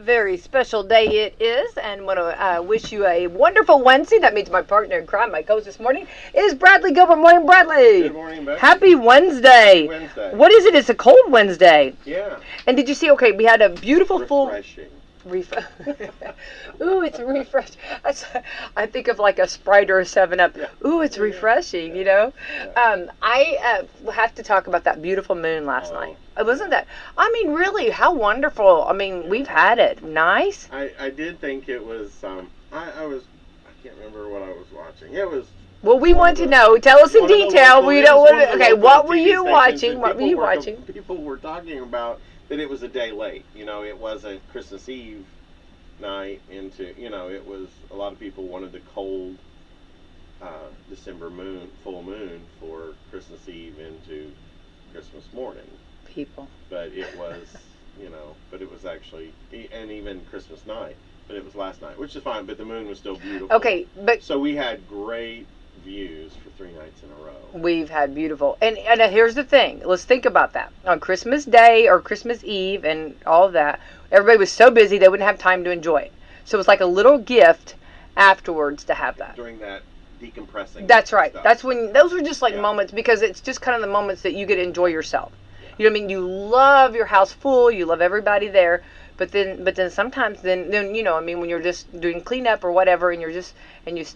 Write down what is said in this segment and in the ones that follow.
very special day it is, and want to wish you a wonderful Wednesday. That means my partner in crime, my co-host this morning, is Bradley Gilbert. Morning, Bradley. Good morning, Becky. Happy Wednesday. Happy Wednesday. What is it? It's a cold Wednesday. Yeah. And did you see? Okay, we had a beautiful Refreshing. Ooh, it's refreshing. I think of like a Sprite or a 7-Up. Yeah. Ooh, it's refreshing, you know. Yeah. I have to talk about that beautiful moon last night. Wasn't that? I mean, really, how wonderful. I mean, we've had it. Nice. I did think it was. I can't remember what I was watching. It was. Well, we want to know. Tell us in detail. We don't want to. Okay, what were you watching? What were you watching? People were talking about that it was a day late. You know, it wasn't Christmas Eve night into. You know, it was a lot of people wanted the cold December full moon for Christmas Eve into Christmas morning. People. But it was, but it was actually, and even Christmas night, but it was last night, which is fine, but the moon was still beautiful. Okay, but. So we had great views for 3 nights in a row. We've had beautiful. And here's the thing. Let's think about that. On Christmas Day or Christmas Eve and all of that, everybody was so busy they wouldn't have time to enjoy it. So it was like a little gift afterwards to have that. During that decompressing. That's right. Stuff. That's when, those were just like moments, because it's just kind of the moments that you get to enjoy yourself. You know what I mean? You love your house full. You love everybody there. But then sometimes then I mean, when you're just doing cleanup or whatever, and you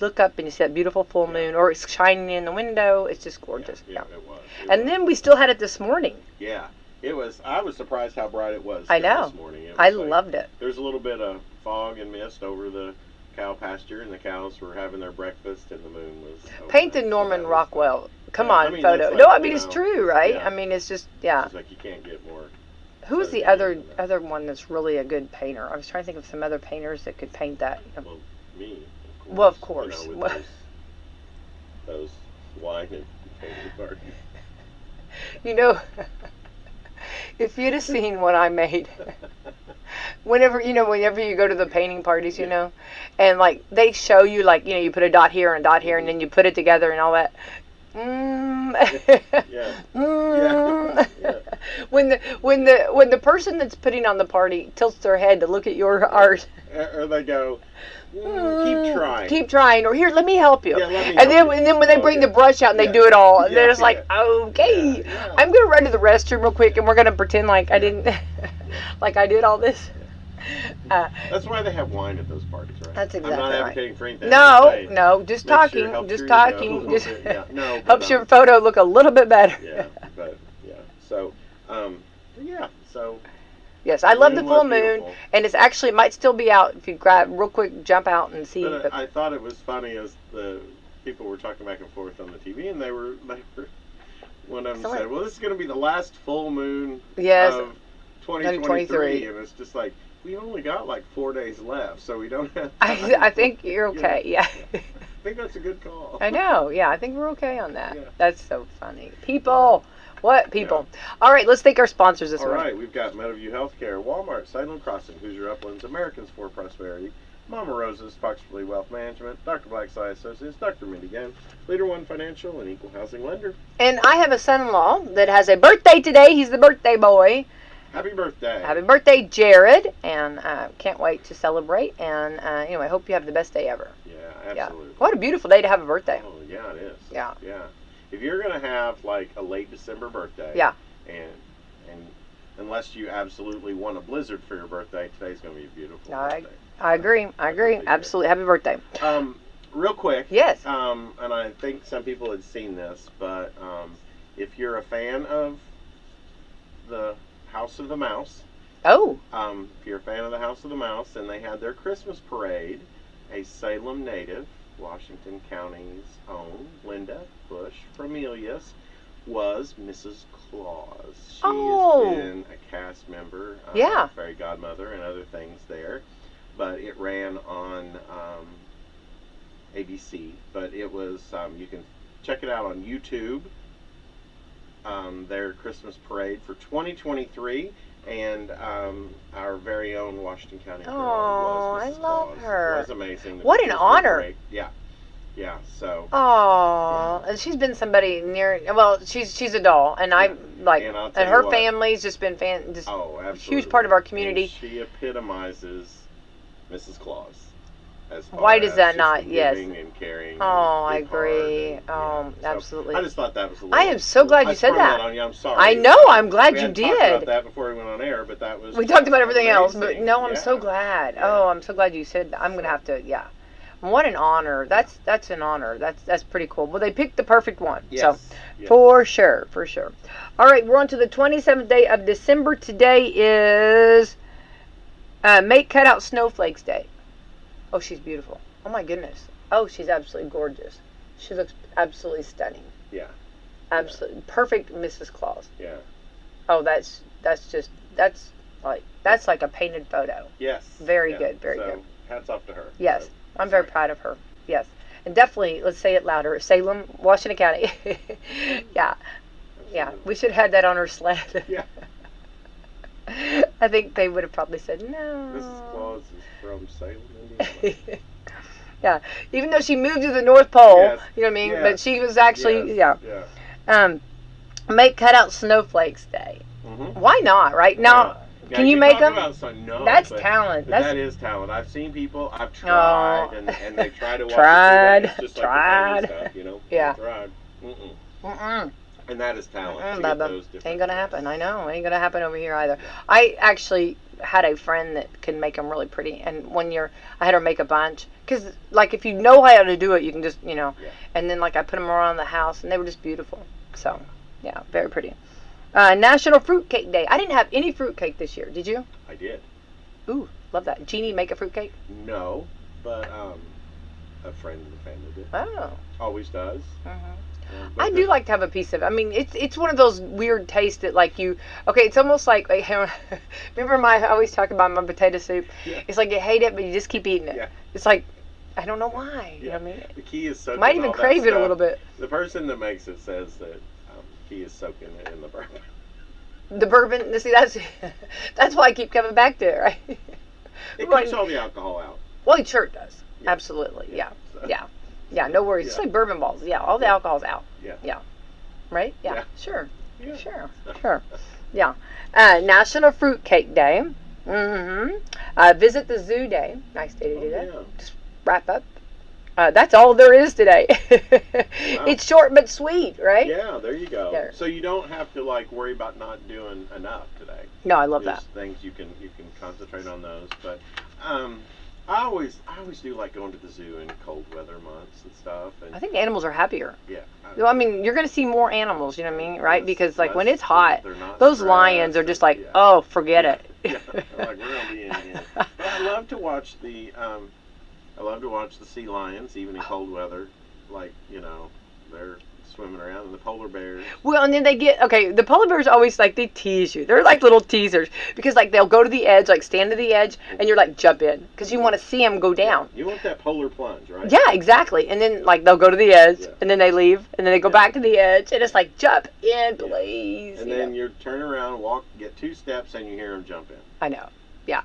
look up and you see that beautiful full moon, or it's shining in the window, it's just gorgeous. Yeah, it was. And then we still had it this morning. Yeah, it was. I was surprised how bright it was. I know. This morning. I loved it. There's a little bit of fog and mist over the cow pasture, and the cows were having their breakfast, and the moon was. Paint the Norman Rockwell. Come on, I mean, photo. like, No, I mean it's true, right? Yeah. I mean it's just It's like you can't get more. Who's the other one that's really a good painter? I was trying to think of some other painters that could paint that. Well, me. Of course. Well, of course. With those wine and painting parties. You know, if you'd have seen what I made. Whenever you go to the painting parties, and like they show you, like, you put a dot here and a dot here, and then you put it together and all that. When the person that's putting on the party tilts their head to look at your art, or they go, keep trying, or here, let me help you. Yeah, let me and help then when they bring the brush out and they do it all, and they're just like, okay, I'm gonna run to the restroom real quick, and we're gonna pretend like I didn't, like I did all this. That's why they have wine at those parties, right? That's exactly I'm not right. advocating for anything. No, just talking, just helps your photo look a little bit better. So, so. Yes, I love the full moon, and it might still be out if you jump out and see. But I thought it was funny as the people were talking back and forth on the TV, and they were one of them said, "Well, this is going to be the last full moon of 2023," and it's just like, we only got like 4 days left, so we don't have time. I think you're okay. Yeah. I think that's a good call. I know. Yeah, I think we're okay on that. Yeah. That's so funny. People. What people? Yeah. All right, let's thank our sponsors this week. All right, we've got Meadowview Healthcare, Walmart, Salem Crossing, Hoosier Uplands, Americans for Prosperity, Mama Rosa's, Foxley Wealth Management, Dr. Blackside Associates, Dr. Mindigan, Leader One Financial, and Equal Housing Lender. And I have a son-in-law that has a birthday today. He's the birthday boy. Happy birthday. Happy birthday, Jared. And can't wait to celebrate. And anyway, I hope you have the best day ever. Yeah, absolutely. Yeah. What a beautiful day to have a birthday. Oh, yeah, it is. Yeah. Yeah. If you're going to have like a late December birthday. Yeah. And unless you absolutely want a blizzard for your birthday, today's going to be a beautiful birthday. I agree. Absolutely. Happy birthday. Real quick. Yes. And I think some people had seen this, but if you're a fan of the House of the Mouse. Oh. If you're a fan of the House of the Mouse, and they had their Christmas parade, a Salem native, Washington County's own, Linda Bush Romelius, was Mrs. Claus. She has been a cast member, fairy godmother, and other things there. But it ran on ABC. But it was, you can check it out on YouTube. Their Christmas parade for 2023, and our very own Washington County girl was Mrs. I love Claus. her. It was amazing. What an honor. Yeah. Yeah, so. Oh, and she's been somebody near. Well, she's a doll, and I like, And I'll tell and you her what. family's just been just Oh, a absolutely. huge part of our community. And she epitomizes Mrs. Claus. As far Why does as that just not? the Yes. giving and caring. Oh, and I big heart agree. and, Oh, so absolutely. I just thought that was a little. I am so glad you said sprung that. On you. I'm sorry. I know. I'm glad we you hadn't talked about did. that before we went on air, but that was. We talked about everything else, amazing. but no, I'm Yeah. so glad. Yeah. Oh, I'm so glad you said that. I'm gonna have to. Yeah. What an honor. That's an honor. That's pretty cool. Well, they picked the perfect one. Yes. So Yes. for sure. All right, we're on to the 27th day of December. Today is Make Cutout Snowflakes Day. Oh, she's beautiful. Oh my goodness. Oh, she's absolutely gorgeous. She looks absolutely stunning. Yeah. Absolutely perfect, Mrs. Claus. Yeah. Oh, that's like a painted photo. Yes. Very yeah. good. Very so, good. Hats off to her. Yes, So, I'm very proud of her. Yes, and definitely, let's say it louder. Salem, Washington County. Yeah. Yeah. We should have had that on her sled. Yeah. I think they would have probably said no. Mrs. Claus is from Salem, Indiana. Yeah. Even though she moved to the North Pole, Yes. you know what I mean? Yes. But she was actually, Yes. yeah. Make Cutout Snowflakes Day. Mm-hmm. Why not, right? Now, yeah, can you make them? No, That's but talent. That is talent. I've seen people. I've tried, and they try to watch Tried. it. It's just like the painting stuff, you know. Yeah. Tried. Mm-mm. And that is talent. To Bubba. get those different Ain't gonna things. happen. I know. Ain't gonna happen over here either. I actually had a friend that could make them really pretty, and one year I had her make a bunch. Cause like if you know how to do it, you can just Yeah. And then like I put them around the house, and they were just beautiful. So yeah, very pretty. National Fruitcake Day. I didn't have any fruitcake this year. Did you? I did. Ooh, love that. Jeannie make a fruitcake? No, but a friend of the family did. Oh. Always does. But I do like to have a piece of it. I mean, it's one of those weird tastes that like you. Okay, it's almost like remember I always talk about my potato soup. Yeah. It's like you hate it, but you just keep eating it. Yeah. It's like I don't know why. You know Yeah. what I mean? The key is soaking Might even all that crave it a stuff. little bit. The person that makes it says that key is soaking it in the bourbon. The bourbon. See, that's why I keep coming back to it, right? It keeps all the alcohol out. Well, it sure does. Yeah. Absolutely. Yeah. So. Yeah. No worries. Yeah. It's like bourbon balls. Yeah. All the alcohol's out. Yeah. Right? Yeah. Yeah. Sure. Yeah. Sure. Yeah. National Fruitcake Day. Visit the Zoo Day. Nice day to do that. Yeah. Just wrap up. That's all there is today. Wow. It's short but sweet, right? Yeah, there you go. There. So you don't have to like worry about not doing enough today. No, I love There's that. things you can concentrate on those. But I always do like going to the zoo in cold weather months and stuff. And I think animals are happier. yeah. Well, I mean, you're going to see more animals, you know what I mean, right? Less- Because like when less- it's hot, they're not those stressed lions are just like, yeah. oh, forget it. Yeah, they're like we're gonna be in here. But I love to watch the sea lions even in cold weather. Like they're swimming around, and the polar bears. Well, and then the polar bears always like they tease you. They're like little teasers because like they'll go to the edge, like stand to the edge, and you're like jump in because you want to see them go down. You want that polar plunge, right? Yeah, exactly. And then like they'll go to the edge, Yeah. and then they leave, and then they go back to the edge, and it's like jump in, please. And then you turn around, walk, get 2 steps, and you hear them jump in. I know. Yeah.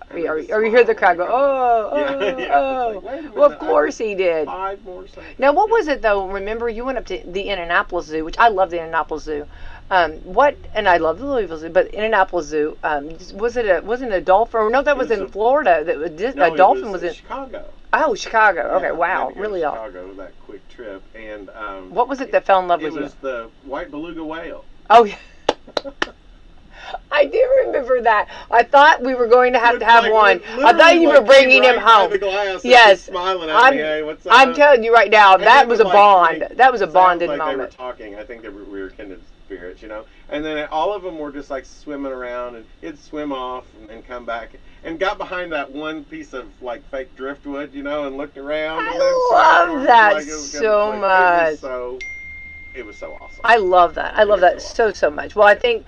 And Or they you hear the smile crowd go, when oh, they come in. Yeah. oh. It's like, wait a minute, Well, of course he did. 5 more seconds. Now, what was it though? Remember, you went up to the Indianapolis Zoo, which I love the Indianapolis Zoo. And I love the Louisville Zoo, but Indianapolis Zoo, wasn't it a dolphin? Or no, that was in Florida. That was No, a dolphin it was in Chicago. Oh, Chicago. Okay, Yeah, wow, we had to go to really off. Chicago, that quick trip, and What was it that fell in love it with you? was the white beluga whale. Oh, yeah. I do remember that. I thought we were going to have one. I thought you were bringing him home. Yes. Smiling at me. Hey, what's up? I'm telling you right now, And that it was a like- bond. like, That was a sounds bonded like moment. They were talking. I think we were kindred spirits, And then all of them were just like swimming around, and he'd swim off and come back, and got behind that one piece of like fake driftwood, and looked around. And then I love that like, it was so like, much. It was so awesome. I love that. I love It that was so so much. Well, I think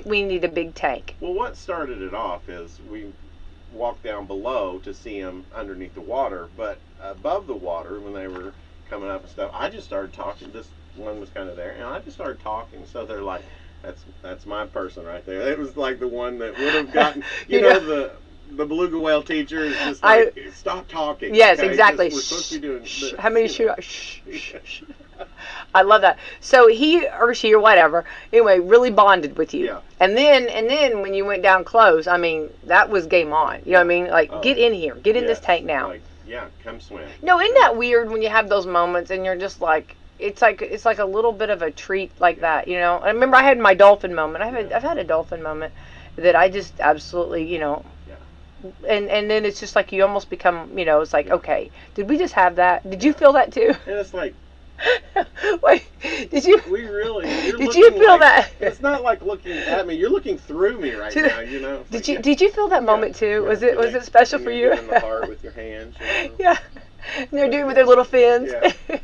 we need a big tank. Well, what started it off is we walked down below to see them underneath the water, but above the water when they were coming up and stuff, I just started talking. This one was kind of there, and I just started talking. So they're like, "That's my person right there." It was like the one that would have gotten, the beluga whale teacher is just like, stop talking. Yes, okay? exactly. We're supposed to be doing this. How many should I? Shh. I love that. So he or she or whatever, anyway, really bonded with you. Yeah. And then when you went down close, I mean, that was game on. You know what I mean? Like, get in here. Get in this tank now. Like, yeah, come swim. No, isn't that weird when you have those moments and you're just like, it's like a little bit of a treat like that, you know? I remember I had my dolphin moment. I've had a dolphin moment that I just absolutely, you know, and then it's just like you almost become, you know, it's like, okay, did we just have that? Did you feel that too? And it's like, wait, did you? We really. Did you feel that? It's not like looking at me. You're looking through me right now. You know. Did you feel that moment too? Was it special for you? In the heart with your hands. You know? Yeah. And they're doing it with their little fins. Yeah.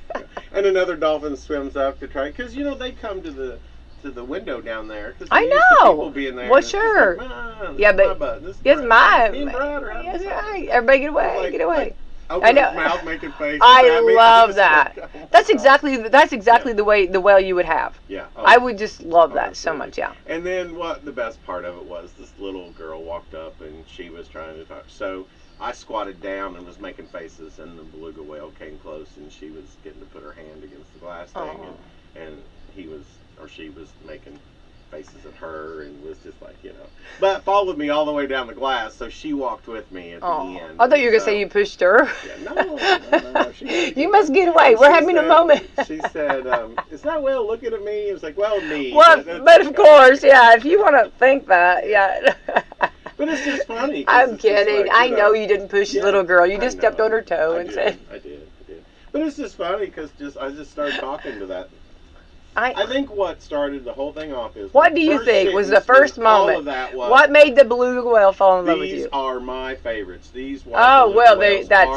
And another dolphin swims up to try, because you know they come to the window down there. I know. People being there. Well, sure. Like, yeah, but it's mine. Yes, right. Everybody get away. Like, get away. Like, I know. His mouth making faces I love that. that. That's exactly the way the whale you would have. Yeah. Oh, I would just love that so much. Yeah. And then what the best part of it was, this little girl walked up and she was trying to talk. So I squatted down and was making faces, and the beluga whale came close, and she was getting to put her hand against the glass thing, and he was, or she was making faces at her, and was just like, you know, but followed me all the way down the glass, so she walked with me at the end. I thought you were gonna say you pushed her. Yeah, no. You must get away. We're having a moment. She said, "Is that whale looking at me?" It was like, "Well, me." Well, but of course, yeah. If you want to think that, yeah. But it's just funny. I'm kidding. Like, I know you didn't push the little girl. You just stepped on her toe and said. I did. But it's just funny because I just started talking to that. I think what started the whole thing off is. What do you think was the first moment? All of that was, what made the beluga whale fall in love with you? These are my favorites. These are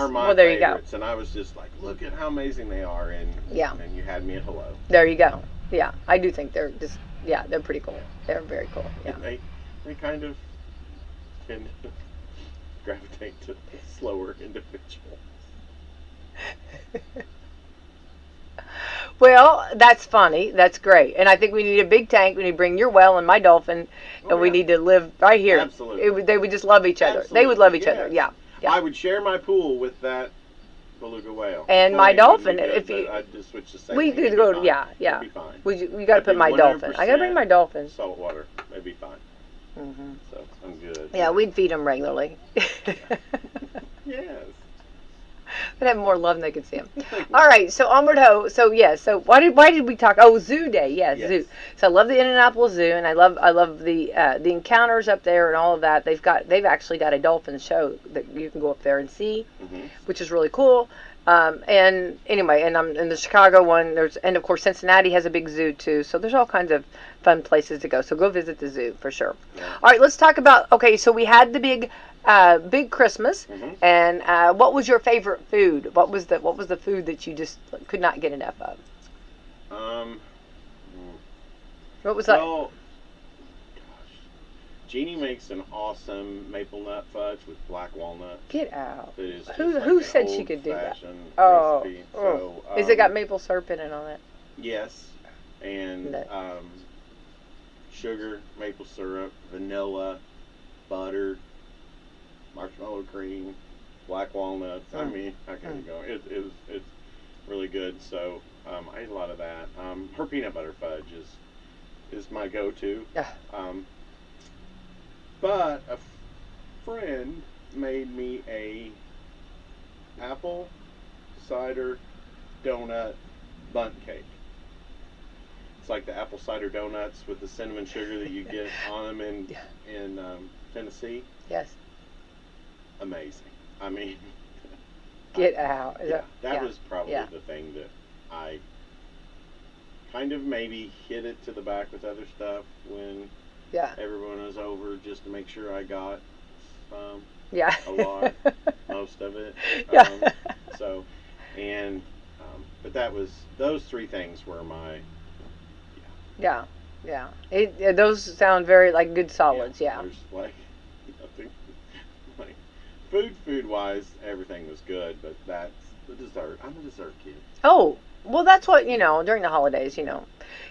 my there you go. And I was just like, look at how amazing they are, and you had me at hello. There you go. Yeah, I do think they're just they're pretty cool. They're very cool. Yeah. They kind of tend to gravitate to slower individuals. Well, that's funny. That's great. And I think we need a big tank. We need to bring your whale and my dolphin, and we need to live right here. Absolutely. They would just love each other. Absolutely. They would love each other. Yeah. I would share my pool with that beluga whale. And my dolphin. If you, I'd just switch the same. We could go. Yeah. It'd be fine. We got to put my dolphin. I got to bring my dolphin. Salt water. That'd be fine. Mm-hmm. So I'm good. Yeah, we'd feed them regularly. Yes. I'd have more love than they could see them. All right, so onward ho. So so why did we talk? Oh, Zoo Day. Yes, Zoo. So I love the Indianapolis Zoo, and I love the encounters up there and all of that. They've actually got a dolphin show that you can go up there and see, which is really cool. And anyway, and I'm in the Chicago one. And of course Cincinnati has a big zoo too. So there's all kinds of fun places to go. So go visit the zoo for sure. Yeah. All right, let's talk about. Okay, so we had the big Christmas, and what was your favorite food? What was the food that you just could not get enough of? What was that? Well, gosh, Jeannie makes an awesome maple nut fudge with black walnuts. Get out! That is who said she could do that? Recipe. So, is it got maple syrup in it on it? Yes, and sugar, maple syrup, vanilla, butter, marshmallow cream, black walnuts. I mean, how can you go? It's really good. So I ate a lot of that. Her peanut butter fudge is my go-to. Yeah. But a friend made me a apple cider donut bundt cake. It's like the apple cider donuts with the cinnamon sugar that you get on them in Tennessee. Yes. Amazing. I mean, get out. That was probably the thing that I kind of maybe hit it to the back with other stuff when everyone was over, just to make sure I got a lot, most of it. But those three things were my those sound very like good solids. There's like nothing. Like food wise, everything was good, but that's the dessert. I'm a dessert kid. Oh, Well, that's what, during the holidays.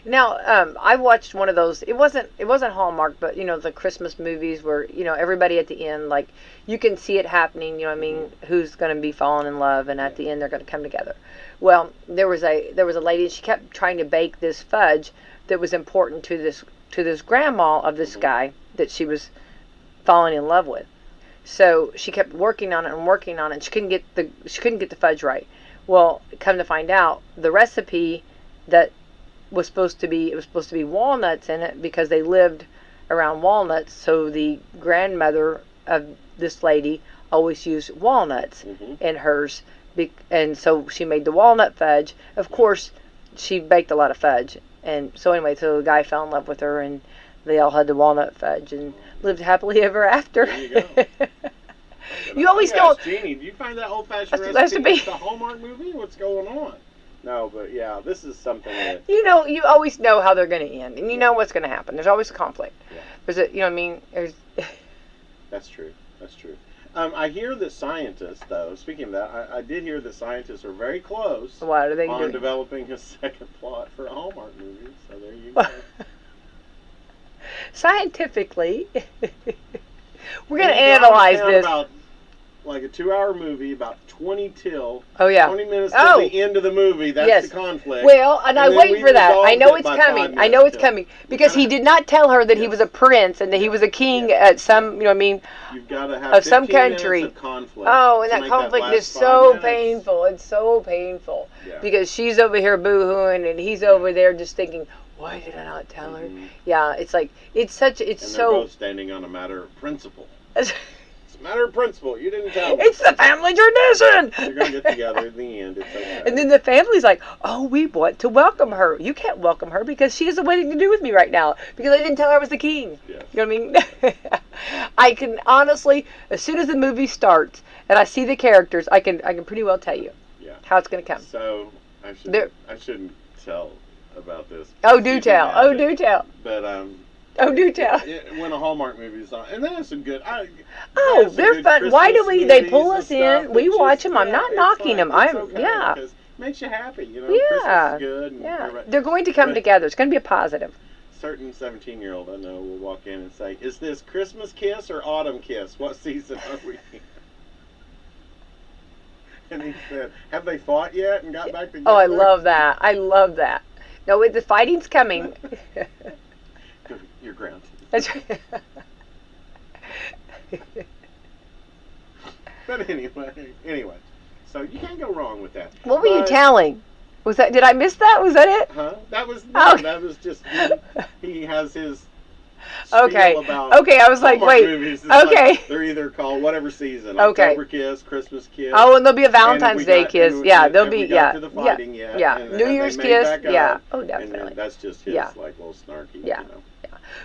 Now, I watched one of those. It wasn't Hallmark, but the Christmas movies where everybody at the end, like, you can see it happening. You know what I mean? Who's going to be falling in love, and at the end they're going to come together. Well, there was a lady. She kept trying to bake this fudge that was important to this grandma of this guy that she was falling in love with. So she kept working on it and working on it. And she couldn't get the fudge right. Well, come to find out, the recipe that was supposed to be walnuts in it because they lived around walnuts. So the grandmother of this lady always used walnuts in hers, and so she made the walnut fudge. Of course, she baked a lot of fudge, and so anyway, so the guy fell in love with her, and they all had the walnut fudge and lived happily ever after. There you go. You always know. know. Jeannie, do you find that old-fashioned Recipe. It's a Hallmark movie? What's going on? No, but yeah, this is something that... You always know how they're going to end, and you know what's going to happen. There's always conflict. Yeah. There's a, you know what I mean? There's... That's true. That's true. I hear that scientists, though, speaking of that, I did hear that scientists are very close What are they on doing? developing a second plot for a Hallmark movie. So there you go. Scientifically, we're going to And it analyze down this. About, like a 2-hour movie, about 20 till. Oh, yeah. 20 minutes till the end of the movie. That's yes. the conflict. Well, and I then wait we for that. I resolved know it it's by coming. 5 I know minutes it's till. coming because he did not tell her that he was a prince and that he was a king at some, you know what I mean, You've got to have of some 15 minutes country. of conflict Oh, and to that make conflict last is 5 so minutes. painful. It's so painful Yeah. because she's over here boo-hooing and he's over there just thinking, why did I not tell her? Yeah, it's like it's And they're so. both standing on a matter of principle. It's a matter of principle. You didn't tell me. It's the family tradition. You're going to get together in the end. It's okay. And then the family's like, oh, we want to welcome her. You can't welcome her because she has a wedding to do with me right now because I didn't tell her I was the king. Yes. You know what I mean? I can honestly, as soon as the movie starts and I see the characters, I can pretty well tell you how it's going to come. So I shouldn't tell about this. Oh, do tell. Oh, do tell. But oh, do tell. When a Hallmark movie is on, and then some good. They're fun. Why do Christmas they pull movies us and in? stuff We that watch just- them. I'm yeah, not it's knocking them. it's okay, 'cause it makes you happy. Christmas Yeah. is good. And everybody- They're going to come but together. It's going to be a positive. Certain 17-year-old I know will walk in and say, "Is this Christmas Kiss or Autumn Kiss? What season are we in?" And he said, "Have they fought yet and got back together?" Oh, I love that. I love that. No, the fighting's coming. You're grounded. That's right. But anyway, so you can't go wrong with that. What were you telling? Did I miss that? Was that it? Huh? That was Okay. that was just he has his Okay. spiel about Okay, I was like, Hallmark wait. movies. It's Okay. like they're either called whatever season. Okay. October Kiss, Christmas Kiss. Oh, and there'll be a Valentine's Day kiss. Yeah, there'll be to the fighting yeah, yet, yeah. and New have Year's they made kiss. back up? Yeah. Oh, And definitely. then that's just his like little snarky. Yeah. You know?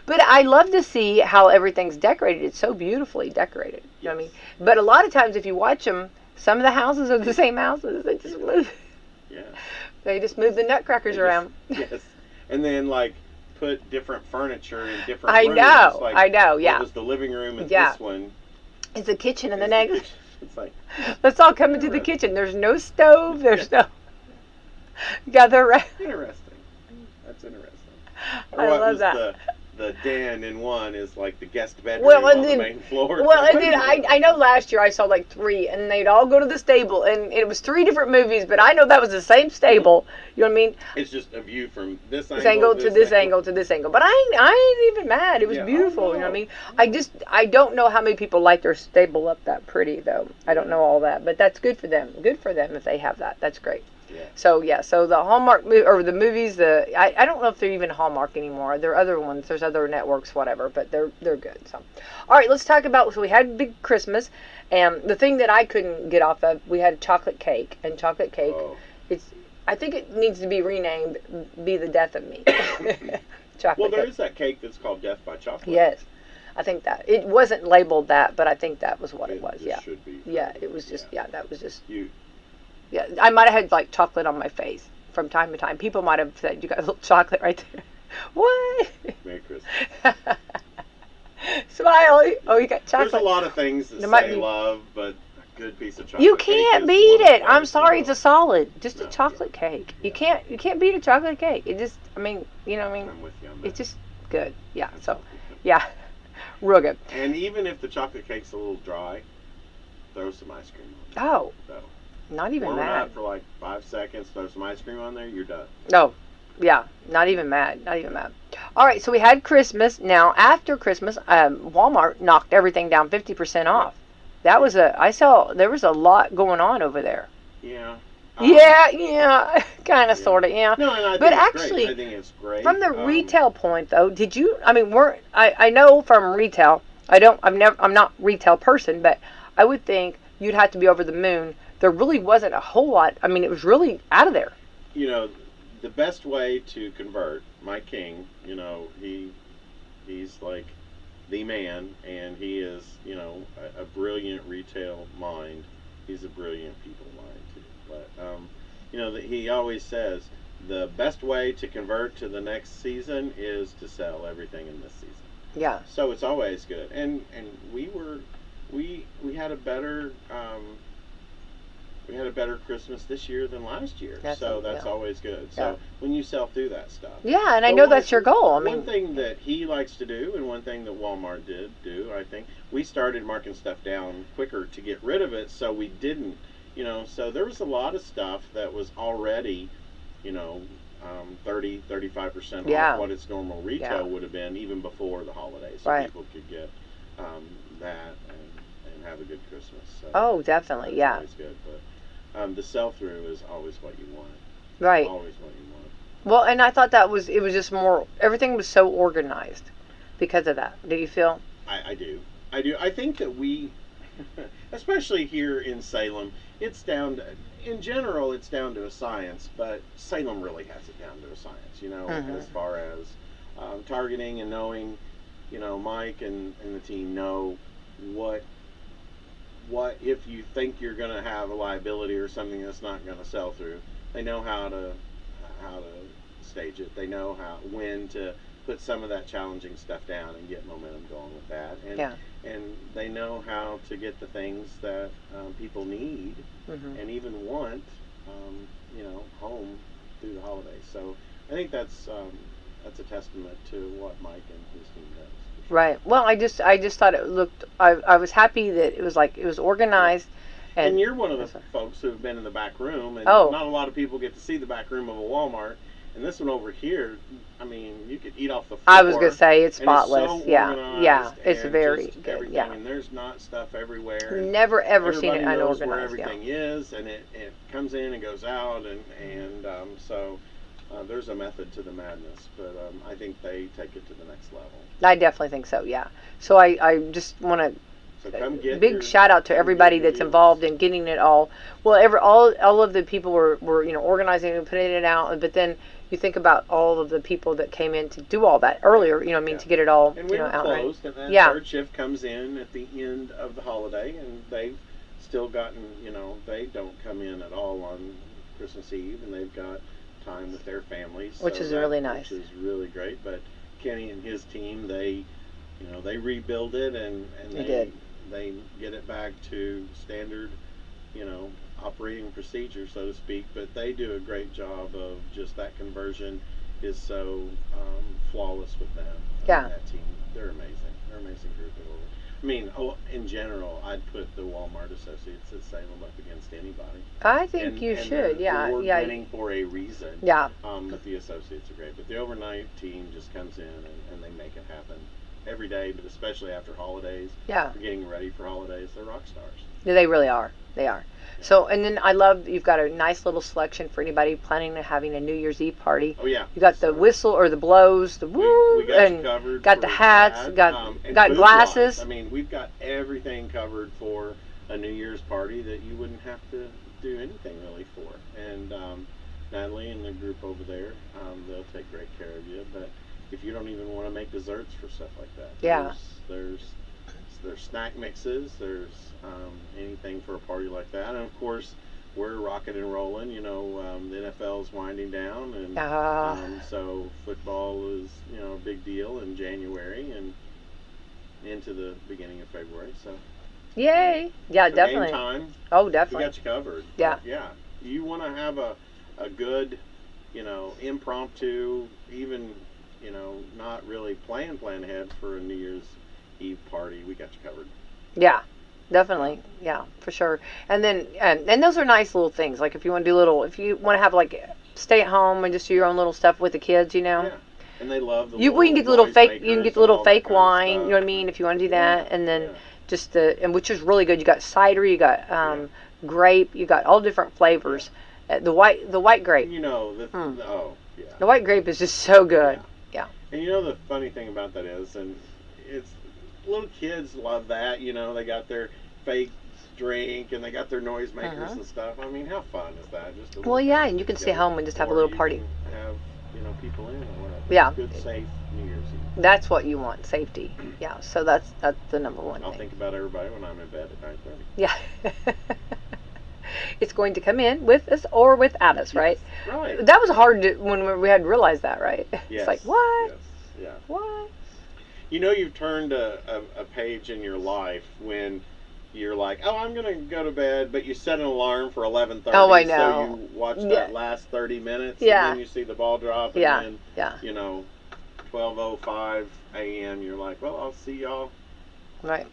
But I love to see how everything's decorated. It's so beautifully decorated. You know what I mean? But a lot of times, if you watch them, some of the houses are the same houses. They just move. Yeah. They just move the nutcrackers around. Yes. And then like put different furniture in different I rooms. know. Like, I know. Yeah. What was the living room in Yeah. this one? It's the kitchen and the Is next. kitchen. It's like Let's all come into the kitchen. There's no stove. There's no. Gather around. interesting. That's interesting. I What love was that. The den in one is like the guest bedroom Well, and on then- the main floor. Well, and then I know last year I saw like 3, and they'd all go to the stable, and it was 3 different movies, but I know that was the same stable. You know what I mean? It's just a view from this This angle, angle to this angle to this angle. But I ain't even mad. It was Yeah, beautiful. I You know what I know. mean? I don't know how many people like their stable up that pretty though. I don't know all that, but that's good for them. Good for them if they have that. That's great. Yeah. So the Hallmark or the movies, I don't know if they're even Hallmark anymore. There are other ones. There's other networks, whatever, but they're good. So, all right, let's talk about. So we had big Christmas, and the thing that I couldn't get off of, we had chocolate cake, and chocolate cake. Oh. I think it needs to be renamed. Be the death of me. Chocolate Well, there cake. is that cake that's called Death by Chocolate. Yes, I think that it wasn't labeled that, but I think that was what it was. just Yeah. Should be. Yeah, it was just. Yeah, that was just. You. Yeah, I might have had like chocolate on my face from time to time. People might have said, "You got a little chocolate right there." What? Merry Christmas. Smile. Oh, you got chocolate. There's a lot of things that There might say be- love, but good piece of chocolate You cake can't is beat one of it. I'm those, sorry, it's a solid, just a No, chocolate yeah. cake. You Yeah. can't beat a chocolate cake. It just, I mean, you know, what I mean, I'm with you on that. it's just good. Yeah. That's So, all good. yeah, real good. And even if the chocolate cake's a little dry, throw some ice cream on it. Oh, So, not even warm it mad. up for like 5 seconds, throw some ice cream on there, you're done. No, yeah, not even mad. Not even mad. All right, so we had Christmas. Now after Christmas, Walmart knocked everything down 50% off. That was I saw there was a lot going on over there. Yeah. Yeah, kind of, Yeah. sort of, yeah. No, and I think But it's actually, great. I think it's great. from the retail point though, did you? I mean, I know from retail. I'm not retail person, but I would think you'd have to be over the moon. There really wasn't a whole lot. I mean, it was really out of there. You know, the best way to convert my king, he's like the man, and he is, a brilliant retail mind. He's a brilliant people mind too. But that he always says the best way to convert to the next season is to sell everything in this season. Yeah. So it's always good, and we had a better Christmas this year than last year. That's always good. So when you sell through that stuff. Yeah, and I know that's your goal. I mean, one thing that he likes to do, and one thing that Walmart did do, I think, we started marking stuff down quicker to get rid of it, so we didn't, so there was a lot of stuff that was already, 30-35% off what its normal retail would have been even before the holidays, so people could get that and have a good Christmas. So definitely, that's always good, but the sell-through is always what you want. Right. Always what you want. Well, and I thought it was just more, everything was so organized because of that. Do you feel? I do. I think that we, especially here in Salem, it's down to, in general, it's down to a science, but Salem really has it down to a science, as far as targeting and knowing, Mike and the team know what if you think you're going to have a liability or something that's not going to sell through. They know how to stage it. They know when to put some of that challenging stuff down and get momentum going with that. And they know how to get the things that people need and even want, home through the holidays. So I think that's a testament to what Mike and his team does. Right. Well, I just thought it looked. I was happy that it was organized. And you're one of the folks who've been in the back room, and not a lot of people get to see the back room of a Walmart. And this one over here, I mean, you could eat off the floor. I was gonna say it's spotless. It's so it's very good. Everything, yeah, and there's not stuff everywhere. Never ever seen it unorganized. unorganized. Where everything is, and it comes in and goes out, and so there's a method to the madness. But I think they take it to the next level. I definitely think so. Yeah. So I just want to. So come get big shout out to everybody that's involved in getting it all. Well, all of the people were organizing and putting it out, but then you think about all of the people that came in to do all that earlier. To get it all and we were out closed, right. And then third shift comes in at the end of the holiday, and they've still gotten they don't come in at all on Christmas Eve, and they've got time with their families, which is really nice. Which is really great. But Kenny and his team, they rebuild it and they get it back to standard, operating procedure, so to speak. But they do a great job of just that conversion is so flawless with them. That team, they're amazing. They're an amazing group. I mean, in general, I'd put the Walmart associates at Salem up against anybody. I think you should. They're winning for a reason. Yeah. But the associates are great. But the overnight team just comes in and they make it happen every day, but especially after holidays. Yeah. For getting ready for holidays, they're rock stars. Yeah, they really are. They are. Yeah. So, and then I love you've got a nice little selection for anybody planning on having a New Year's Eve party. Oh yeah. You got the whistle or the blows, the woo, we got and you covered got the hats, got glasses. I mean, we've got everything covered for a New Year's party that you wouldn't have to do anything really for. And Natalie and the group over there, they'll take great care of you. But if you don't even want to make desserts for stuff like that, there's snack mixes, there's anything for a party like that. And of course, we're rocking and rolling. The NFL's winding down, and so football is a big deal in January and into the beginning of February. So Yay! Yeah, So definitely. Game time, Oh, we definitely. got you covered. Yeah. But yeah. You want to have a good, impromptu, even, not really plan ahead for a New Year's Eve party. We got you covered. Yeah, definitely. Yeah, for sure. And then, and those are nice little things. Like if you want to do if you want to have like stay at home and just do your own little stuff with the kids, Yeah. And they love the We can get the little noise fake. You can makers get the and little all that fake kind of wine. You know what I stuff. mean? If you want to do that, Yeah, and then yeah. just and which is really good. You got cider. You got grape. You got all different flavors. The white grape. Oh, yeah. The white grape is just so good. Yeah. And the funny thing about that is, and it's little kids love that. They got their fake drink and they got their noise makers and stuff. I mean, how fun is that? Just a Well, yeah, and you can stay home and just have a little party. Have people in or whatever. Yeah. Good, safe New Year's Eve. That's what you want, safety. Yeah. So that's the number one I'll thing. think about everybody when I'm in bed at 9:30. Yeah. It's going to come in with us or without us, right? Yes, right. That was hard when we had to realize that, right? Yes. It's like, what? Yes. Yeah. What? You've turned a page in your life when you're like, oh, I'm going to go to bed, but you set an alarm for 11:30. Oh, I know. So you watch that last 30 minutes, Yeah. and then you see the ball drop, and Yeah. then, Yeah. 12:05 a.m., you're like, well, I'll see y'all. Right.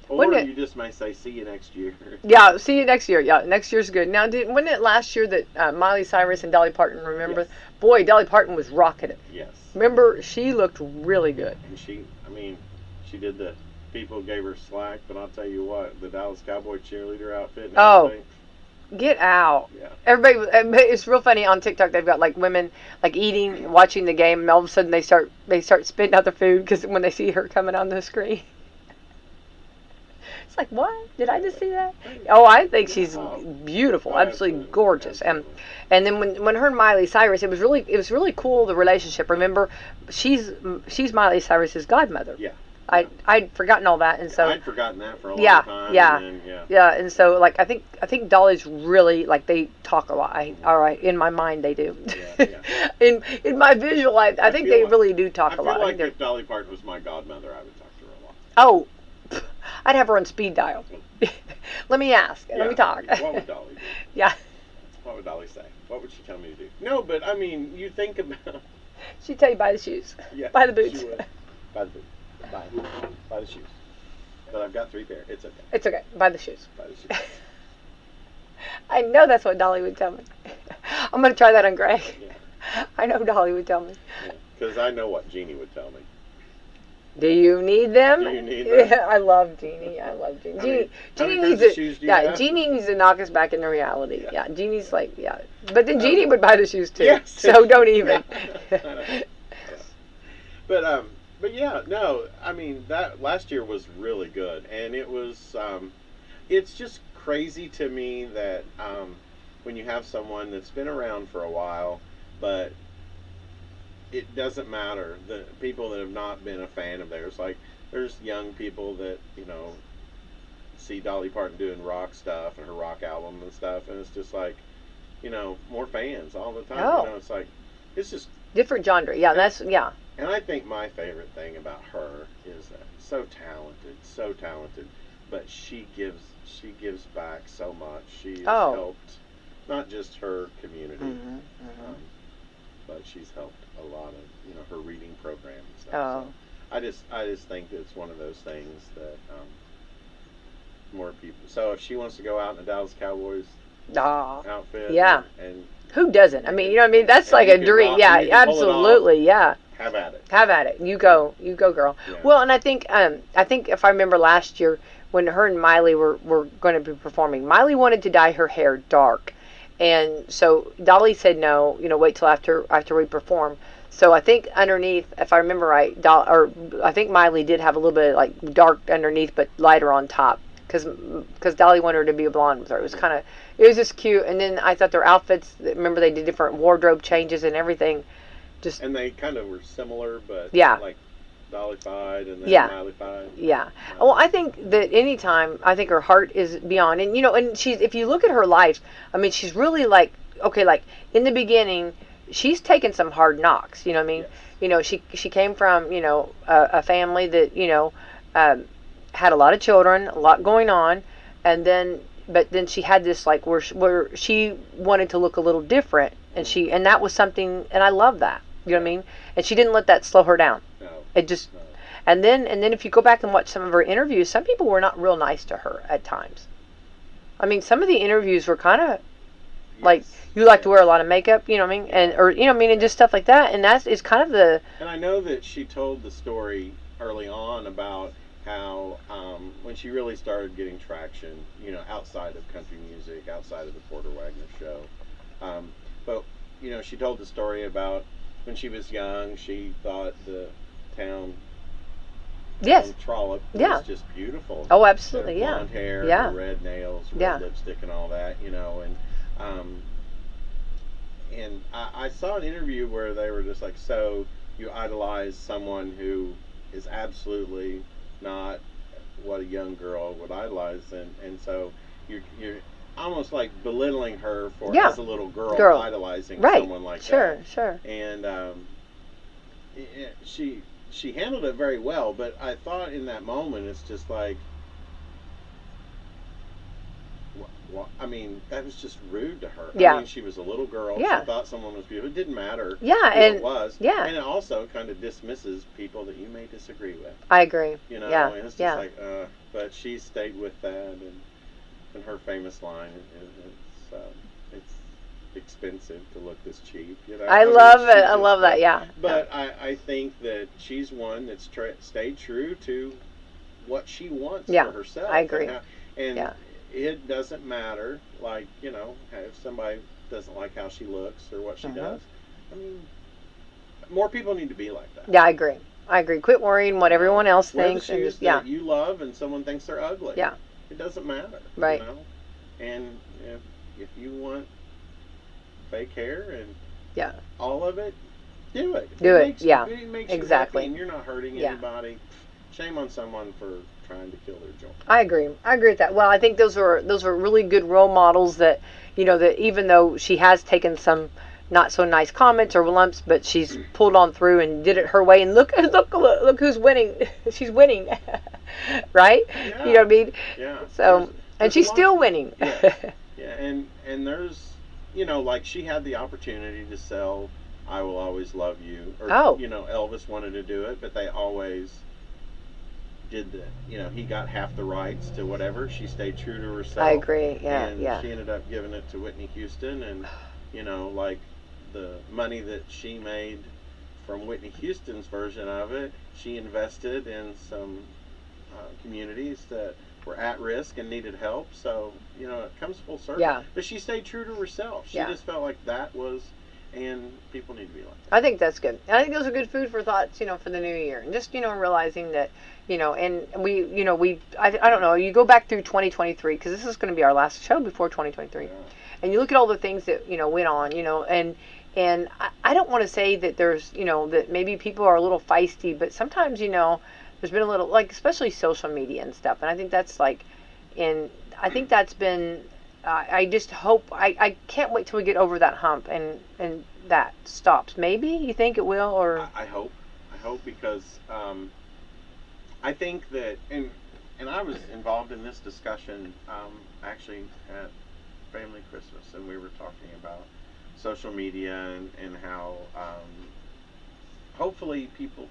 Or Wouldn't it- you just may say, see you next year. Yeah, see you next year. Yeah, next year's good. Now, wasn't it last year that Miley Cyrus and Dolly Parton, remember? Yes. Boy, Dolly Parton was rocking it. Yes. Remember, she looked really good. And she did people gave her slack, but I'll tell you what, the Dallas Cowboy cheerleader outfit and Oh. everything. Get out. Yeah. Everybody, it's real funny on TikTok. They've got like women like eating, watching the game, and all of a sudden they start spitting out their food because when they see her coming on the screen. It's like, what? Did I just see that? Oh, I think she's beautiful, absolutely gorgeous. And then when her and Miley Cyrus, it was really cool, the relationship. Remember, she's Miley Cyrus's godmother. Yeah. I'd forgotten all that, and so I'd forgotten that for a long yeah, time. yeah, And then, yeah, and so like I think Dolly's really like they talk a lot. All right, in my mind they do. Yeah. in my visual, I think they really do talk I a feel lot. like if Dolly Parton was my godmother, I would talk to her a lot. Oh, I'd have her on speed dial. Let me ask. Let me talk. What would Dolly do? Yeah. What would Dolly say? What would she tell me to do? No, but I mean, you think about. She'd tell you buy the shoes. Yeah. Buy the boots. She would. Buy the boots. Buy the shoes. But I've got 3 pairs. It's okay. It's okay. Buy the shoes. Buy the shoes. I know that's what Dolly would tell me. I'm gonna try that on Greg. Yeah. I know Dolly would tell me. Because I know what Jeannie would tell me. Do you need them? Do you need them? Yeah, I love Jeannie. Jeannie needs to. Jeannie needs to knock us back into reality. Yeah, Jeannie's like, yeah. But then Jeannie would buy the shoes too. Yes. So don't even. But yeah, no. I mean, that last year was really good, and it was. It's just crazy to me that when you have someone that's been around for a while, but it doesn't matter. The people that have not been a fan of theirs, like there's young people that see Dolly Parton doing rock stuff and her rock album and stuff, and it's just like more fans all the time. Oh. It's like it's just different genre. Yeah, that's yeah. And I think my favorite thing about her is that so talented, but she gives back so much. She has helped not just her community, but she's helped a lot of her reading program and stuff. Oh. So I just think that it's one of those things that more people. So if she wants to go out in a Dallas Cowboys outfit, yeah, and who doesn't? I mean, you know what I mean? That's like a dream. Yeah, absolutely. Yeah. Have at it. Have at it. You go, girl. Yeah. Well, and I think if I remember last year when her and Miley were going to be performing, Miley wanted to dye her hair dark, and so Dolly said no. Wait till after we perform. So I think underneath, if I remember right, I think Miley did have a little bit of like dark underneath, but lighter on top, because Dolly wanted her to be a blonde with her. It was just cute. And then I thought their outfits. Remember they did different wardrobe changes and everything. And they kind of were similar, but like Dolly-fied and then Miley-fied. Yeah. Well, I think that anytime, I think her heart is beyond. And, and if you look at her life, I mean, she's really like in the beginning, she's taken some hard knocks, you know what I mean? Yes. She came from, a family that, had a lot of children, a lot going on, and then but then she had this like where she wanted to look a little different, and and that was something, and I love that. You know what I mean? And she didn't let that slow her down. No. It just No. and then if you go back and watch some of her interviews, some people were not real nice to her at times. I mean, some of the interviews were kind of like, you like to wear a lot of makeup, you know what I mean, and or you know what I mean, and just stuff like that, and that is kind of the. And I know that she told the story early on about how when she really started getting traction, you know, outside of country music, outside of the Porter Wagner show, but you know, she told the story about when she was young, she thought the town. Yes. Trollop was just beautiful. Oh, absolutely, Her blonde hair, her red nails, red lipstick, and all that, you know, and I saw an interview where they were just like, so you idolize someone who is absolutely not what a young girl would idolize, and so you're almost like belittling her for as a little girl idolizing someone like that. Sure. And she handled it very well, but I thought in that moment, it's just like, I mean, that was just rude to her. I mean, she was a little girl. She thought someone was beautiful. It didn't matter who it was. And it also kind of dismisses people that you may disagree with. I agree. You know, and it's just like, but she stayed with that, and her famous line, it's expensive to look this cheap. You know, I love it. I love that. Yeah. But I think that she's one that's stayed true to what she wants for herself. I agree. And it doesn't matter, like, you know, if somebody doesn't like how she looks or what she does. I mean, more people need to be like that. Yeah, I agree. Quit worrying what everyone else thinks. Wear the shoes that you love, and someone thinks they're ugly. Yeah. It doesn't matter. Right. You know? And if you want fake hair and all of it, do it. It makes exactly. You happy and you're not hurting anybody. Shame on someone for trying to kill their joy. I agree with that. Well, I think those were really good role models that, you know, that even though she has taken some not so nice comments or lumps, but she's pulled on through and did it her way. And look who's winning. She's winning, right? Yeah. You know what I mean? Yeah. So and she's still winning. And there's, you know, like she had the opportunity to sell "I Will Always Love You," or you know, Elvis wanted to do it, but they always did you know, he got half the rights to whatever. She stayed true to herself. I agree. And she ended up giving it to Whitney Houston, and you know, like the money that she made from Whitney Houston's version of it, she invested in some communities that were at risk and needed help. So, you know, it comes full circle. Yeah. But she stayed true to herself. She just felt like that was, and people need to be like that. I think that's good. And I think those are good food for thoughts, you know, for the new year. And just, you know, realizing that, you know, and I don't know, you go back through 2023, because this is going to be our last show before 2023. Yeah. And you look at all the things that, you know, went on, you know, and I don't want to say that there's, you know, that maybe people are a little feisty, but sometimes, you know, there's been a little, like, especially social media and stuff. And I think that's like, and I think that's been, I just hope, I can't wait till we get over that hump and that stops. Maybe you think it will, or? I hope because I think that, and I was involved in this discussion actually at Family Christmas, and we were talking about social media and how hopefully people,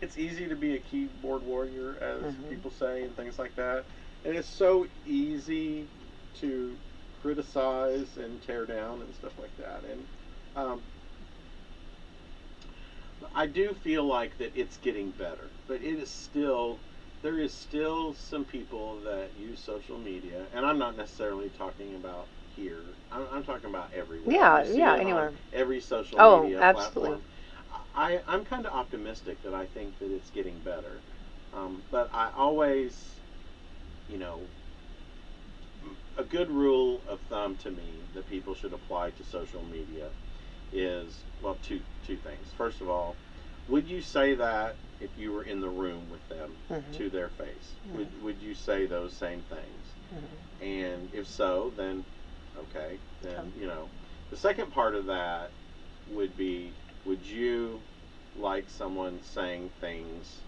it's easy to be a keyboard warrior, as people say, and things like that. And it's so easy to criticize and tear down and stuff like that. And I do feel like that it's getting better, but it is still, there is still some people that use social media, and I'm not necessarily talking about here. I'm talking about everywhere. Anywhere. Every social media absolutely. platform. I'm kind of optimistic that I think that it's getting better. But I always, you know, a good rule of thumb to me that people should apply to social media is, well, two things. First of all, would you say that if you were in the room with them to their face? Would you say those same things? And if so, then okay, then, you know. The second part of that would be, would you like someone saying things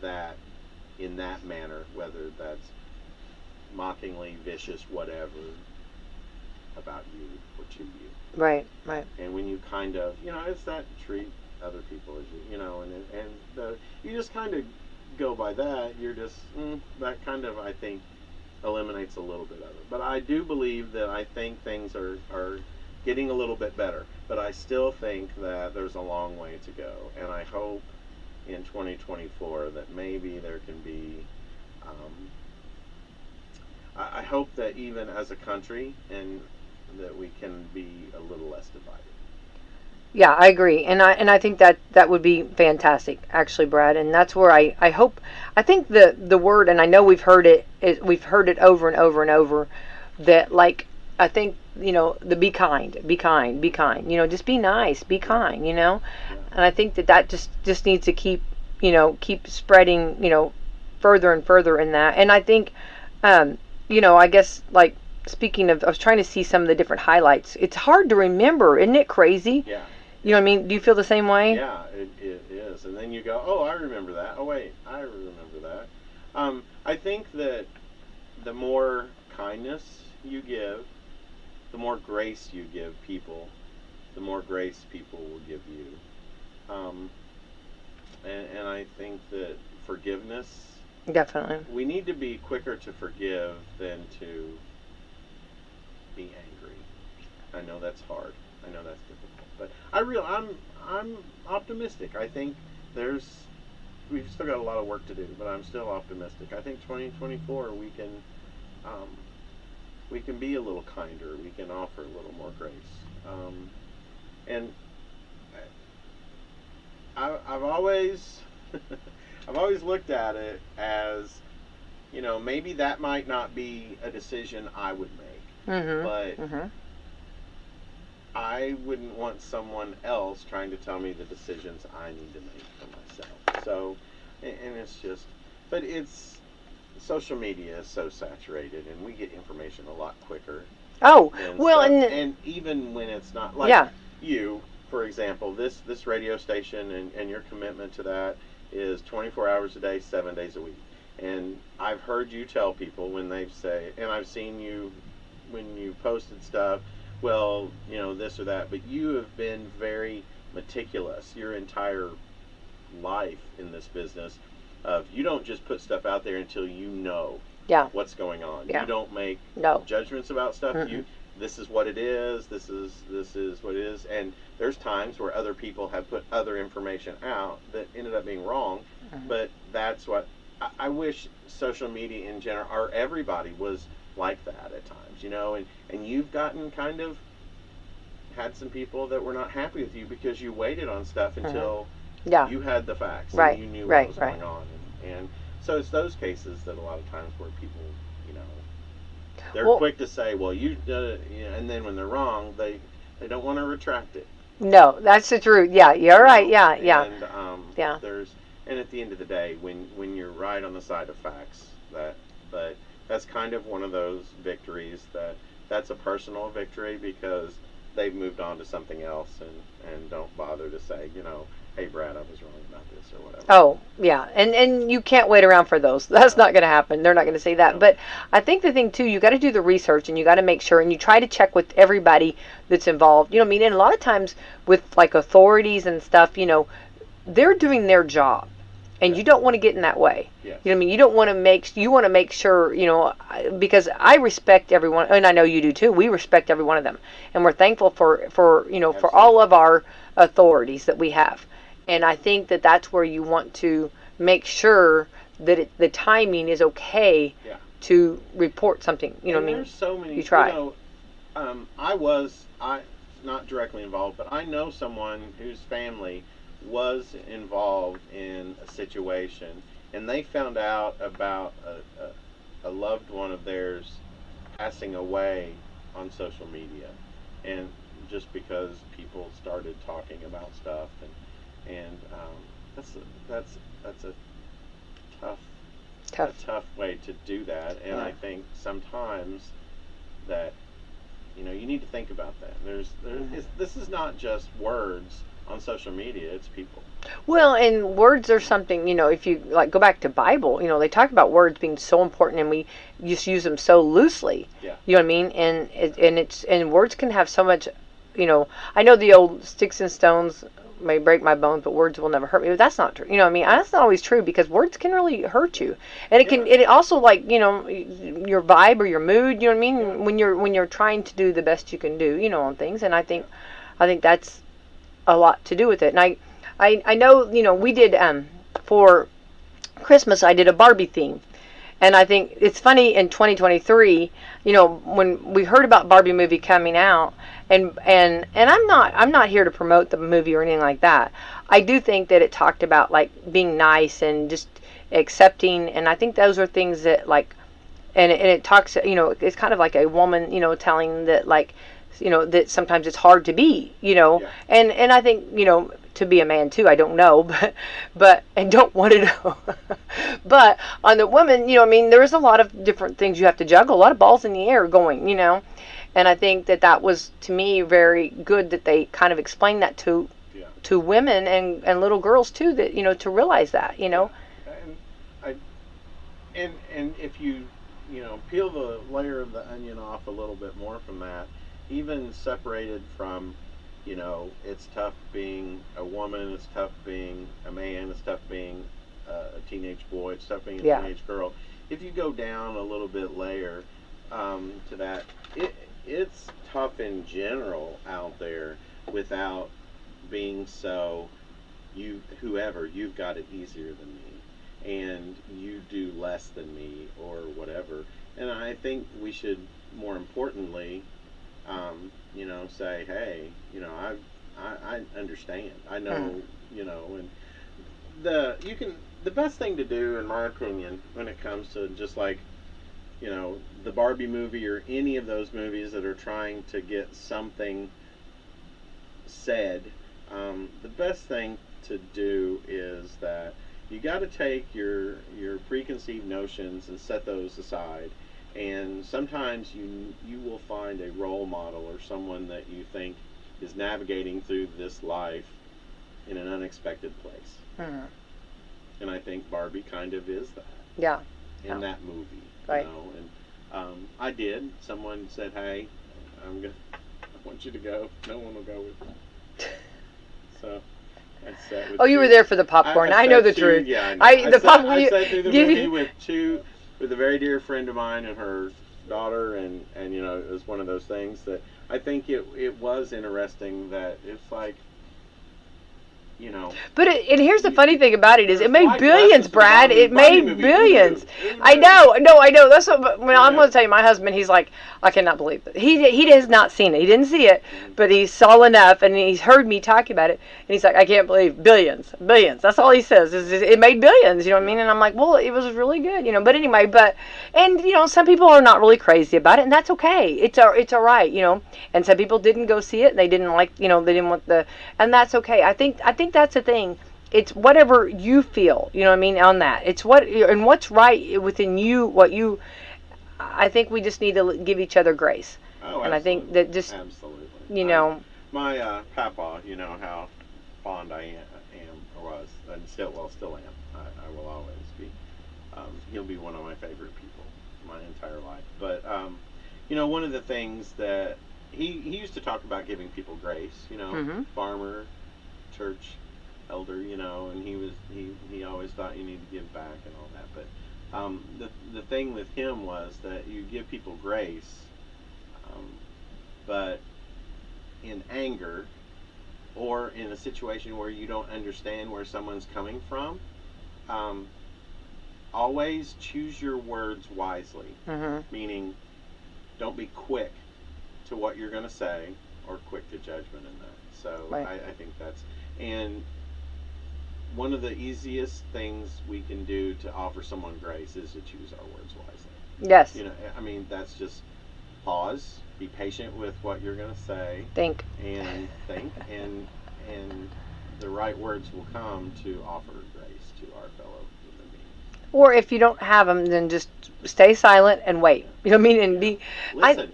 that in that manner, whether that's mockingly, vicious, whatever, about you or to you. Right, right. And when you kind of, it's that treat other people as and you just kind of go by that. You're just that kind of, I think, eliminates a little bit of it. But I do believe that I think things are getting a little bit better. But I still think that there's a long way to go. And I hope in 2024 that maybe there can be. I hope that even as a country, and that we can be a little less divided. Yeah, I agree, and I think that would be fantastic, actually, Brad. And that's where I hope. I think the word, and I know we've heard it over and over and over, that, like, I think, the be kind, be kind, be kind. Just be nice, be kind. Yeah. And I think that just needs to keep keep spreading further and further in that. And I think I guess, like, speaking of, I was trying to see some of the different highlights. It's hard to remember, isn't it crazy? Yeah. You know what I mean? Do you feel the same way? Yeah, it is. And then you go, oh, I remember that. Oh, wait, I remember that. I think that the more kindness you give, the more grace you give people, the more grace people will give you. And I think that forgiveness, Definitely. we need to be quicker to forgive than to be angry. I know that's hard. I know that's difficult. But I'm optimistic. I think we've still got a lot of work to do, but I'm still optimistic. I think 2024 we can be a little kinder. We can offer a little more grace. And I've always I've always looked at it as, maybe that might not be a decision I would make, but I wouldn't want someone else trying to tell me the decisions I need to make for myself. So, and it's just, but social media is so saturated, and we get information a lot quicker. Oh, And well, stuff. And even when it's not, like you, for example, this radio station and your commitment to that is 24 hours a day, 7 days a week. And I've heard you tell people when they say, and I've seen you when you posted stuff, well, this or that, but you have been very meticulous your entire life in this business of, you don't just put stuff out there until you know what's going on. You don't make judgments about stuff. This is what it is. This is what it is. And there's times where other people have put other information out that ended up being wrong. But that's what I wish social media in general, or everybody, was like that at times, and you've gotten kind of had some people that were not happy with you because you waited on stuff until you had the facts and you knew what was going on. And so it's those cases that a lot of times where people, they're quick to say, well, you did it, and then when they're wrong, they don't want to retract it. No, that's the truth. Yeah, you're right. Yeah. And and at the end of the day, when you're right on the side of facts, but that's kind of one of those victories that's a personal victory, because they've moved on to something else and don't bother to say, hey, Brad, I was wrong about this or whatever. Oh, yeah. And you can't wait around for those. That's not going to happen. They're not going to say that. No. But I think the thing, too, you got to do the research, and you got to make sure, and you try to check with everybody that's involved. And a lot of times with, like, authorities and stuff, they're doing their job. And you don't want to get in that way. Yes. You don't want to you want to make sure, because I respect everyone, and I know you do too. We respect every one of them. And we're thankful for for all of our authorities that we have. And I think that that's where you want to make sure that the timing is okay to report something. There's so many. You try. I not directly involved, but I know someone whose family was involved in a situation, and they found out about a loved one of theirs passing away on social media, and just because people started talking about stuff, and that's a tough way to do that. And I think sometimes that you need to think about that. This is not just words on social media, it's people. Well, and words are something, if you like go back to Bible, they talk about words being so important and we just use them so loosely. Yeah. You know what I mean? And words can have so much, I know the old sticks and stones may break my bones, but words will never hurt me. But that's not true. You know what I mean? That's not always true because words can really hurt you. And it also like, your vibe or your mood, you know what I mean? Yeah. When you're trying to do the best you can do, on things. And I think that's a lot to do with it. And I know, we did, for Christmas, I did a Barbie theme. And I think it's funny in 2023, when we heard about Barbie movie coming out, and I'm not here to promote the movie or anything like that. I do think that it talked about like being nice and just accepting, and I think those are things that like, and it talks, it's kind of like a woman, telling that like, that sometimes it's hard to be, Yeah. and I think, to be a man too, I don't know, but and don't want to know. But on the woman, there is a lot of different things you have to juggle, a lot of balls in the air going, and I think that was, to me, very good that they kind of explained that to women and little girls too, that, to realize that, And if you peel the layer of the onion off a little bit more from that, even separated from, it's tough being a woman, it's tough being a man, it's tough being a teenage boy, it's tough being a teenage girl. If you go down a little bit layer to that, it's tough in general out there without being so, you've got it easier than me, and you do less than me, or whatever. And I think we should, more importantly, say, hey, I understand. I know, and the best thing to do, in my opinion, when it comes to just like, the Barbie movie or any of those movies that are trying to get something said, the best thing to do is that you got to take your preconceived notions and set those aside. And sometimes you will find a role model or someone that you think is navigating through this life in an unexpected place. Mm-hmm. And I think Barbie kind of is that. Yeah. In that movie. Right. And I did. Someone said, "Hey, I want you to go. No one will go with you." So I sat with. You were there for the popcorn. I know the truth. Yeah, I know. I sat through the movie with a very dear friend of mine and her daughter, and it was one of those things that I think it was interesting that it's like, But and here's the funny thing about it is it made billions, Brad. It made billions. I know. That's what. When I'm going to tell you, my husband, he's like, I cannot believe it. He has not seen it. He didn't see it, but he saw enough, and he's heard me talk about it, and he's like, I can't believe billions. That's all he says. Is it made billions? You know what I mean? And I'm like, well, it was really good, But anyway, and some people are not really crazy about it, and that's okay. It's all right, And some people didn't go see it, and they didn't like, they didn't want and that's okay. I think that's the thing. It's whatever you feel, on that. It's what's right within you, I think we just need to give each other grace. Oh, and I think that just, absolutely. My papa, how fond I am, or was, and still am. I will always be. He'll be one of my favorite people my entire life. But, one of the things that he used to talk about giving people grace, mm-hmm. farmer, church elder, and he always thought you need to give back and all that. But the thing with him was that you give people grace, but in anger or in a situation where you don't understand where someone's coming from, always choose your words wisely. Mm-hmm. Meaning, don't be quick to what you're going to say or quick to judgment in that. So right. I think that's, and one of the easiest things we can do to offer someone grace is to choose our words wisely. Yes. That's just pause, be patient with what you're going to say. Think, and the right words will come to offer grace to our fellow human beings. Or if you don't have them, then just stay silent and wait. You know what I mean? And be, Listen.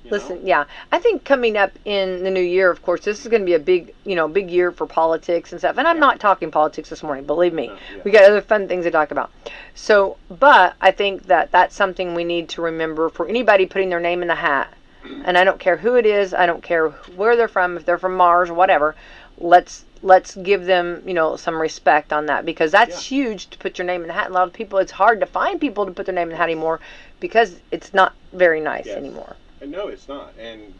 listen. Yeah. I think coming up in the new year, of course, this is going to be a big, big year for politics and stuff. And I'm not talking politics this morning, believe me. We got other fun things to talk about. So, but I think that that's something we need to remember for anybody putting their name in the hat. And I don't care who it is. I don't care where they're from, if they're from Mars or whatever. Let's give them, some respect on that, because that's huge to put your name in the hat. And a lot of people, it's hard to find people to put their name in the hat anymore because it's not very nice anymore. No, it's not, and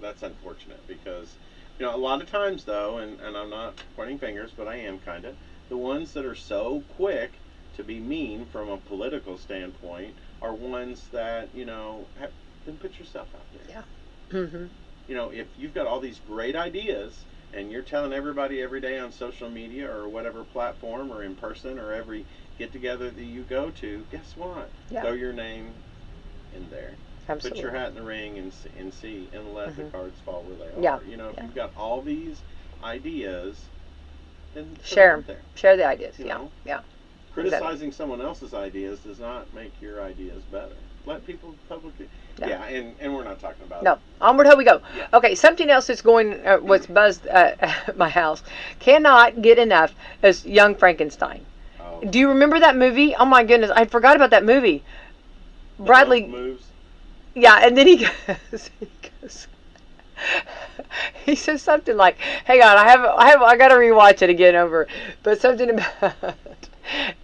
that's unfortunate because, a lot of times though, and I'm not pointing fingers, but I am kind of, the ones that are so quick to be mean from a political standpoint are ones that, then put yourself out there. Yeah. Mm-hmm. If you've got all these great ideas and you're telling everybody every day on social media or whatever platform or in person or every get-together that you go to, guess what? Yeah. Throw your name in there. Absolutely. Put your hat in the ring and see, and let the cards fall where they are. Yeah. If you've got all these ideas, then share them. Share the ideas. You know? Yeah. Criticizing someone else's ideas does not make your ideas better. Let people publicly. Yeah, and we're not talking about. No, onward how we go. Yeah. Okay, something else that's going, what's buzzed at my house, cannot get enough, is Young Frankenstein. Oh. Do you remember that movie? Oh my goodness, I forgot about that movie. Bradley moves. Yeah, and then he goes, he says something like, "Hang on, I got to rewatch it again over," but something about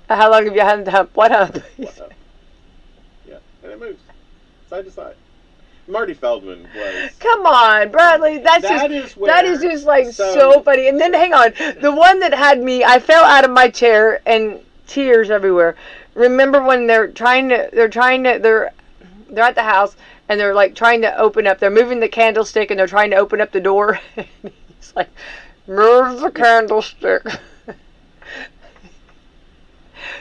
how long have you had the hump? What hump? Yeah, and it moves side to side. Marty Feldman was. Come on, Bradley. That is just like so funny. And then hang on, the one that had me, I fell out of my chair and tears everywhere. Remember when they're at the house and they're like trying to open up. They're moving the candlestick and they're trying to open up the door. And he's like, "Move the candlestick."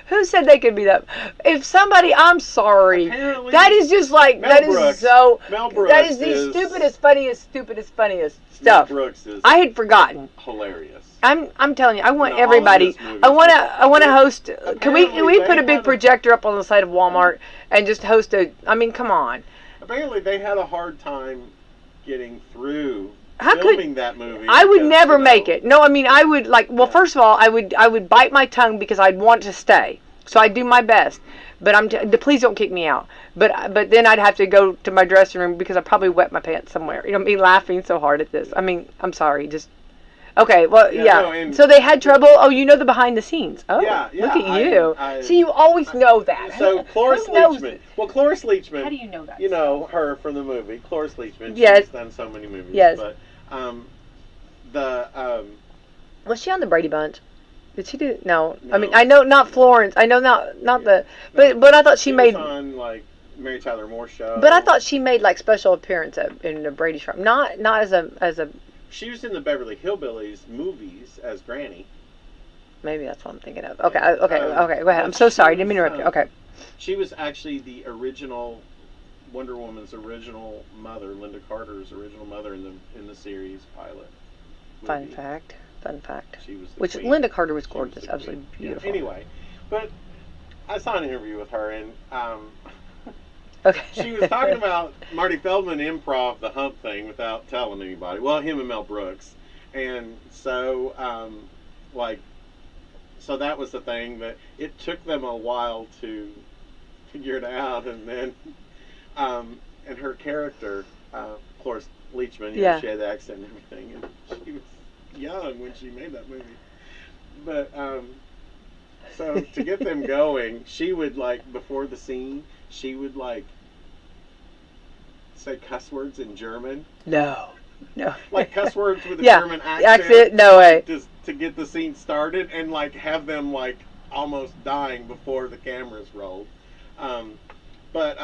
Who said they could be that? If somebody, I'm sorry. Apparently, that is just like, Mel that Brooks, is so, Mel Brooks that is the stupidest, funniest stuff. Mel Brooks is I had forgotten. hilarious. I'm telling you, I want all of everybody. this movie I want to host. Can we Apparently put a they big had projector up on the side of Walmart and just host a? I mean, come on. Apparently, they had a hard time getting through How filming that movie. I would because, never make it. No, I mean, I would like. Well, first of all, I would bite my tongue because I'd want to stay. So I'd do my best. But please don't kick me out. But then I'd have to go to my dressing room because I probably wet my pants somewhere. You know, me laughing so hard at this. I mean, I'm sorry. Just okay. Well, yeah. No, so they had trouble. Oh, you know the behind the scenes. Oh, yeah. Look at you. I See, you always know that. So Cloris Who knows Leachman. it? Well, Cloris Leachman. How do you know that? You know her from the movie Cloris Leachman. Yes. She's done so many movies. Yes. But Was she on the Brady Bunch? Did she do? No. No. I mean, I know not Florence. I know not the. But I thought she made. was on like Mary Tyler Moore show. But I thought she made like special appearance in the Brady Bunch. Not as a. She was in the Beverly Hillbillies movies as Granny. Maybe that's what I'm thinking of. Okay. Okay. Go ahead. I'm so sorry. Didn't mean to interrupt you. Okay. She was actually the original Wonder Woman's original mother, Linda Carter's original mother in the series pilot. Fun movie. fact. She was the which queen. Linda Carter was gorgeous, absolutely beautiful. Yeah, anyway, but I saw an interview with her, and okay. she was talking about Marty Feldman improv the hump thing without telling anybody. Well, him and Mel Brooks, and so so that was the thing that it took them a while to figure it out, and then and her character, Cloris Leachman, you know, she had the accent and everything, and she was young when she made that movie, but so to get them going, she would like before the scene, she would like say cuss words in German. No. Like cuss words with a yeah. German accent. No way. Just to get the scene started and like have them like almost dying before the cameras rolled. But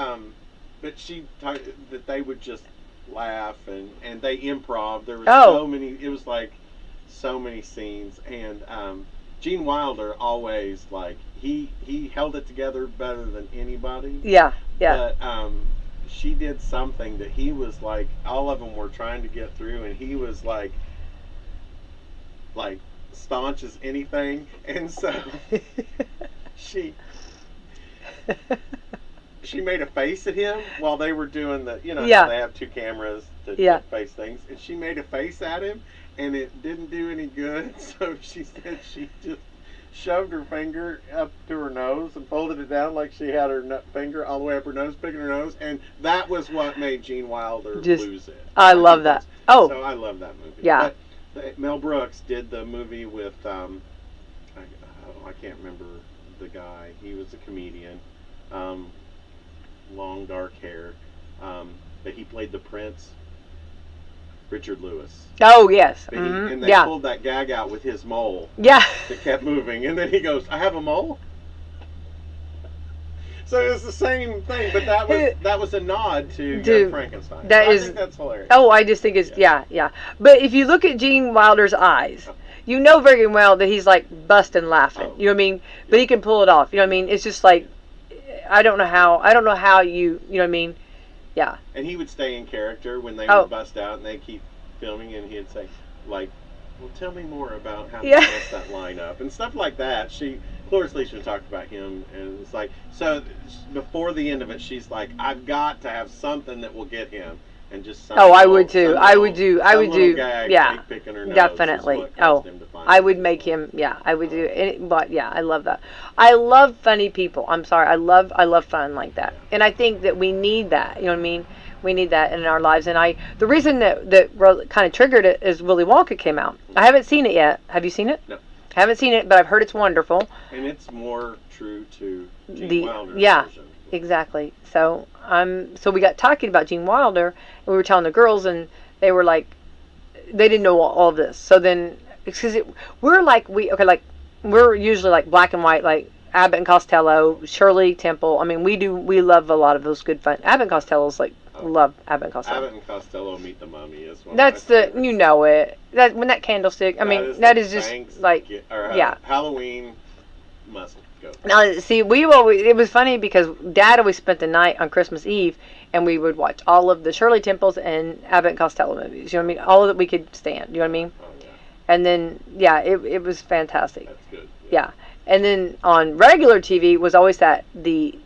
she talked that they would just laugh and they improv. There was so many. It was like so many scenes, and Gene Wilder always like he held it together better than anybody. Yeah. But she did something that he was like all of them were trying to get through, and he was like staunch as anything, and so she she made a face at him while they were doing the, you know, Yeah. how they have two cameras to Yeah. face things, and she made a face at him, and it didn't do any good. So she said she just shoved her finger up to her nose and folded it down like she had her finger all the way up her nose, picking her nose, and that was what made Gene Wilder lose it. I love that. Oh, so I love that movie. Yeah. But Mel Brooks did the movie with I can't remember the guy. He was a comedian, long dark hair, but he played the Prince. Richard Lewis. Oh yes. But and they Yeah. pulled that gag out with his mole Yeah. that kept moving, and then he goes, "I have a mole." So it was the same thing, but that was a nod to Young Frankenstein. That so is, I think that's hilarious. Oh, I just think it's yeah. But if you look at Gene Wilder's eyes, you know very well that he's like busting laughing. Oh. You know what I mean? But he can pull it off. You know what I mean? It's just like I don't know how you know what I mean? Yeah. And he would stay in character when they would bust out and they keep filming, and he'd say, like, "Well, tell me more about how to mess that line up," and stuff like that. Cloris Leachman talked about him, and it's like, so before the end of it, she's like, "I've got to have something that will get him." And just I would too. I would do. Gag, yeah, picking her nose definitely. I would make him. Yeah, I would do it. But yeah, I love that. I love funny people. I'm sorry. I love fun like that, and I think that we need that. You know what I mean? We need that in our lives. And the reason that kind of triggered it is Willy Wonka came out. I haven't seen it yet. Have you seen it? No. I haven't seen it, but I've heard it's wonderful. And it's more true to Gene Wilder's version. Exactly. So we got talking about Gene Wilder, and we were telling the girls, and they were like, they didn't know all of this. So then, because we're usually like black and white, like Abbott and Costello, Shirley Temple. I mean, we love a lot of those good fun. Abbott and Costello's like love Abbott and Costello. Abbott and Costello Meet the Mummy is one. That's you know it. That when that candlestick. I mean, that is just like Halloween must. Now, see, it was funny because Dad always spent the night on Christmas Eve, and we would watch all of the Shirley Temples and Abbott and Costello movies. You know what I mean? All that we could stand. You know what I mean? Oh, yeah. And then, it was fantastic. That's good. Yeah. And then on regular TV was always the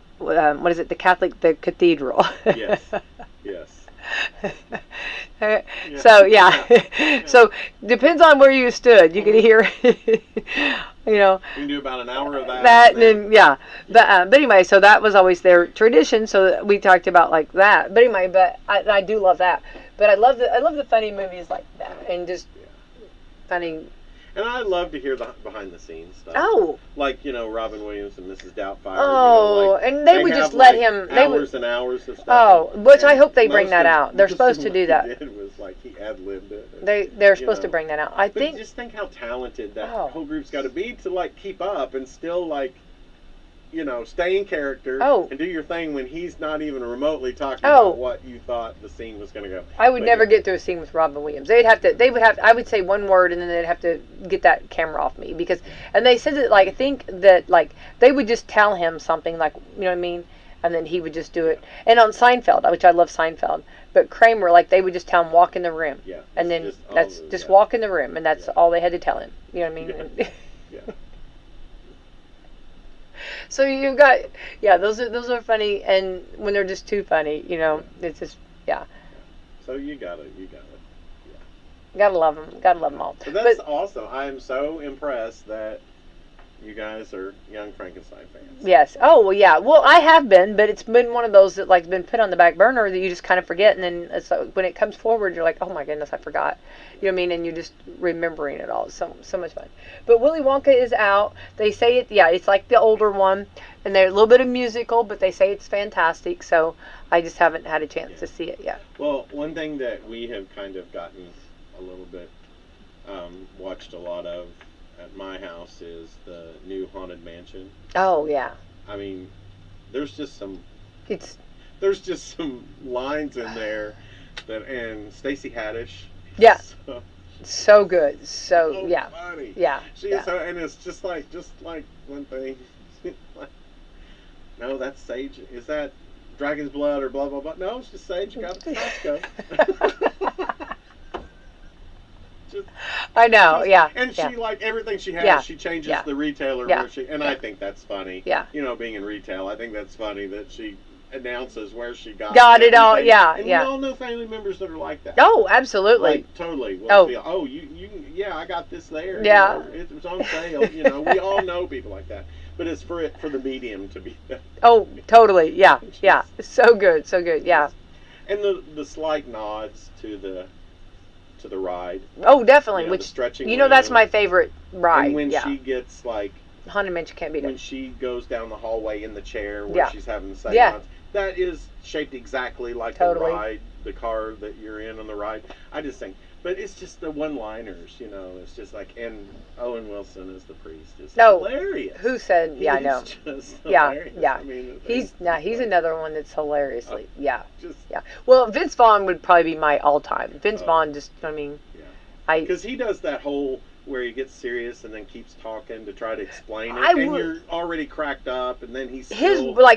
cathedral. Yes. Yes. So yeah. So depends on where you stood. You could hear, you know. You can do about an hour of that. And then yeah. But anyway, so that was always their tradition. So we talked about like that. But anyway, but I do love that. But I love the funny movies like that and just funny. And I love to hear the behind the scenes stuff. Oh. Like, Robin Williams and Mrs. Doubtfire. Oh, and they would just let him. Hours and hours of stuff. Oh, which I hope they bring that out. They're supposed to do that. It was like he ad-libbed it. They're supposed to bring that out. I think. Just think how talented that whole group's got to be to like keep up and still like, stay in character and do your thing when he's not even remotely talking about what you thought the scene was going to go. I would never get through a scene with Robin Williams. I would say one word and then they'd have to get that camera off me and they said that I think that they would just tell him something you know what I mean, and then he would just do it. And on Seinfeld, which I love Seinfeld, but Kramer they would just tell him walk in the room. Yeah. And then just walk in the room, and that's all they had to tell him. You know what I mean? Yeah. So you've got, those are funny, and when they're just too funny, it's just, So you gotta love them all. But that's awesome. I am so impressed that you guys are Young Frankenstein fans. Yes. Oh, well, yeah. Well, I have been, but it's been one of those that been put on the back burner that you just kind of forget, and then it's when it comes forward, you're like, oh my goodness, I forgot. You know what I mean? And you're just remembering it all. It's so much fun. But Willy Wonka is out. They say it's like the older one, and they're a little bit of musical, but they say it's fantastic. So I just haven't had a chance to see it yet. Well, one thing that we have kind of gotten a little bit watched a lot of at my house is the new Haunted Mansion. Oh yeah. I mean, there's just some lines in there and Stacey Haddish. Yeah. So good. So yeah. Funny. Yeah. She is so, and it's just like one thing. No, that's sage. Is that dragon's blood or blah blah blah? No, it's just sage. You got it at Costco. I know, yeah. And she everything she has, she changes the retailer where she. And I think that's funny. Yeah. Being in retail, I think that's funny that she announces where she got it all. everything. Yeah, And yeah. we all know family members that are like that. Oh, absolutely. Like, totally. Oh. Yeah, I got this there. Yeah. You know, it was on sale. You know, we all know people like that. But it's for the medium to be that. Oh, totally. Yeah, yeah. So good, so good. Yeah. And the slight nods to the ride. Oh, definitely. You know, Which, the stretching that's room. my favorite ride. And when yeah. she gets like, Haunted Mansion can't beat when it. she goes down the hallway in the chair where Yeah. she's having the seance, Yeah. that is shaped exactly like Totally. the ride, the car that you're in on the ride. I just think, but it's just the one-liners, you know. It's just like, and Owen Wilson as the priest is hilarious. Who said? Yeah, I know. He's just Yeah, hilarious. yeah. I mean, He's another one that's hilariously. Yeah, just yeah. Well, Vince Vaughn would probably be my all-time. Vince Vaughn just, I mean, yeah. Because he does that whole where he gets serious and then keeps talking to try to explain it, and you're already cracked up, and then he's still,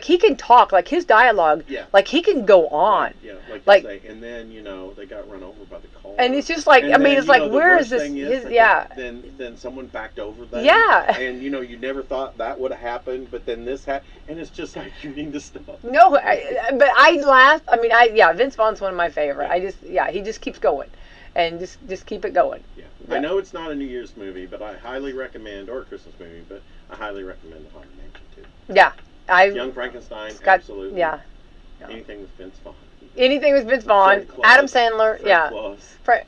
he can talk, like his dialogue, like he can go on. Yeah, like you say, and then they got run over by the car, and it's just like, and I mean, then, it's like, where is this? Then someone backed over them. Yeah. And you never thought that would have happened, but then this happened, and it's just like you need to stop. No, but I laugh. I mean, Vince Vaughn's one of my favorite. He just keeps going, and just keep it going. Yeah. I know it's not a New Year's movie, but I highly recommend, or a Christmas movie, but I highly recommend The Haunted Mansion too. Yeah, Young Frankenstein, absolutely. Yeah. Anything with Vince Vaughn. Anything with Vince Vaughn, Adam Sandler,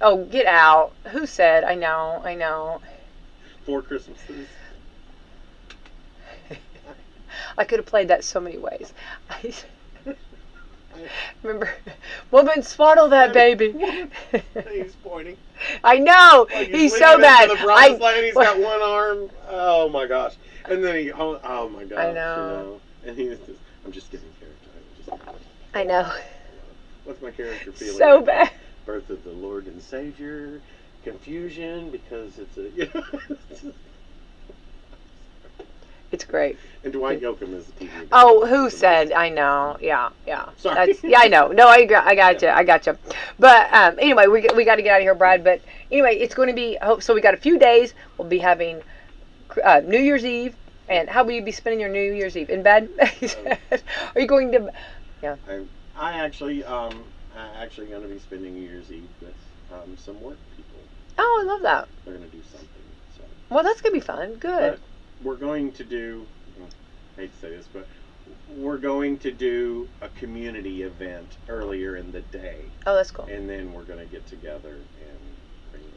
oh, get out! Who said? I know. 4 Christmases. I could have played that so many ways. Remember, woman, swaddle that baby. He's pointing. I know. Like he's so bad. He's got one arm. Oh my gosh. And then oh my gosh. I know. And he's just, I'm just giving character. I know. What's my character feeling? So bad. Birth of the Lord and Savior. Confusion because it's a. It's great. And Dwight Yoakam is the TV. Oh, who said? I know. Yeah. Sorry. I know. No, I got you. But anyway, we got to get out of here, Brad. But anyway, it's going to be. So we got a few days. We'll be having New Year's Eve. And how will you be spending your New Year's Eve? In bed? Are you going to? Yeah. I actually going to be spending New Year's Eve with some work people. Oh, I love that. They're going to do something. So. Well, that's going to be fun. Good. But we're going to do, I hate to say this, but we're going to do a community event earlier in the day. Oh, that's cool. And then we're going to get together and bring them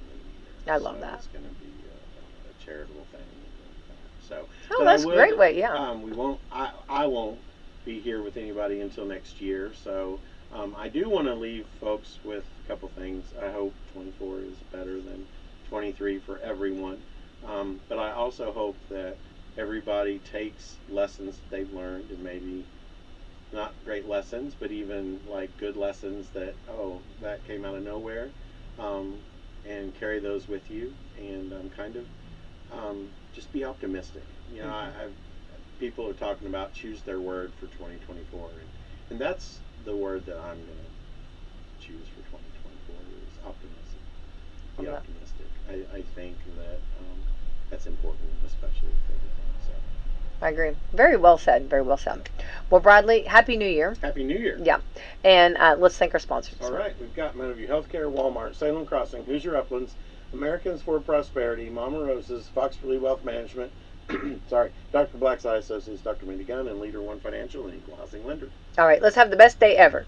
in. I love that. It's going to be a charitable thing. So. Oh, that's a great way. Yeah. We won't. I won't be here with anybody until next year. So I do want to leave folks with a couple things. I hope 24 is better than 23 for everyone. But I also hope that everybody takes lessons that they've learned, and maybe not great lessons, but even like good lessons that came out of nowhere, and carry those with you, and just be optimistic. You know, people are talking about choose their word for 2024, and that's the word that I'm going to choose for 2024 is optimism. Be optimistic. I think that that's important, especially for everything. So. I agree. Very well said. Very well said. Well, Bradley, Happy New Year. Happy New Year. Yeah. And let's thank our sponsors. All right. We've got Meadowview Healthcare, Walmart, Salem Crossing, Hoosier Uplands, Americans for Prosperity, Mama Rose's, Fox Lee Wealth Management, Dr. Black's Eye Associates, Dr. Mindy Gunn, and Leader One Financial and Equal Housing Lender. All right. Let's have the best day ever.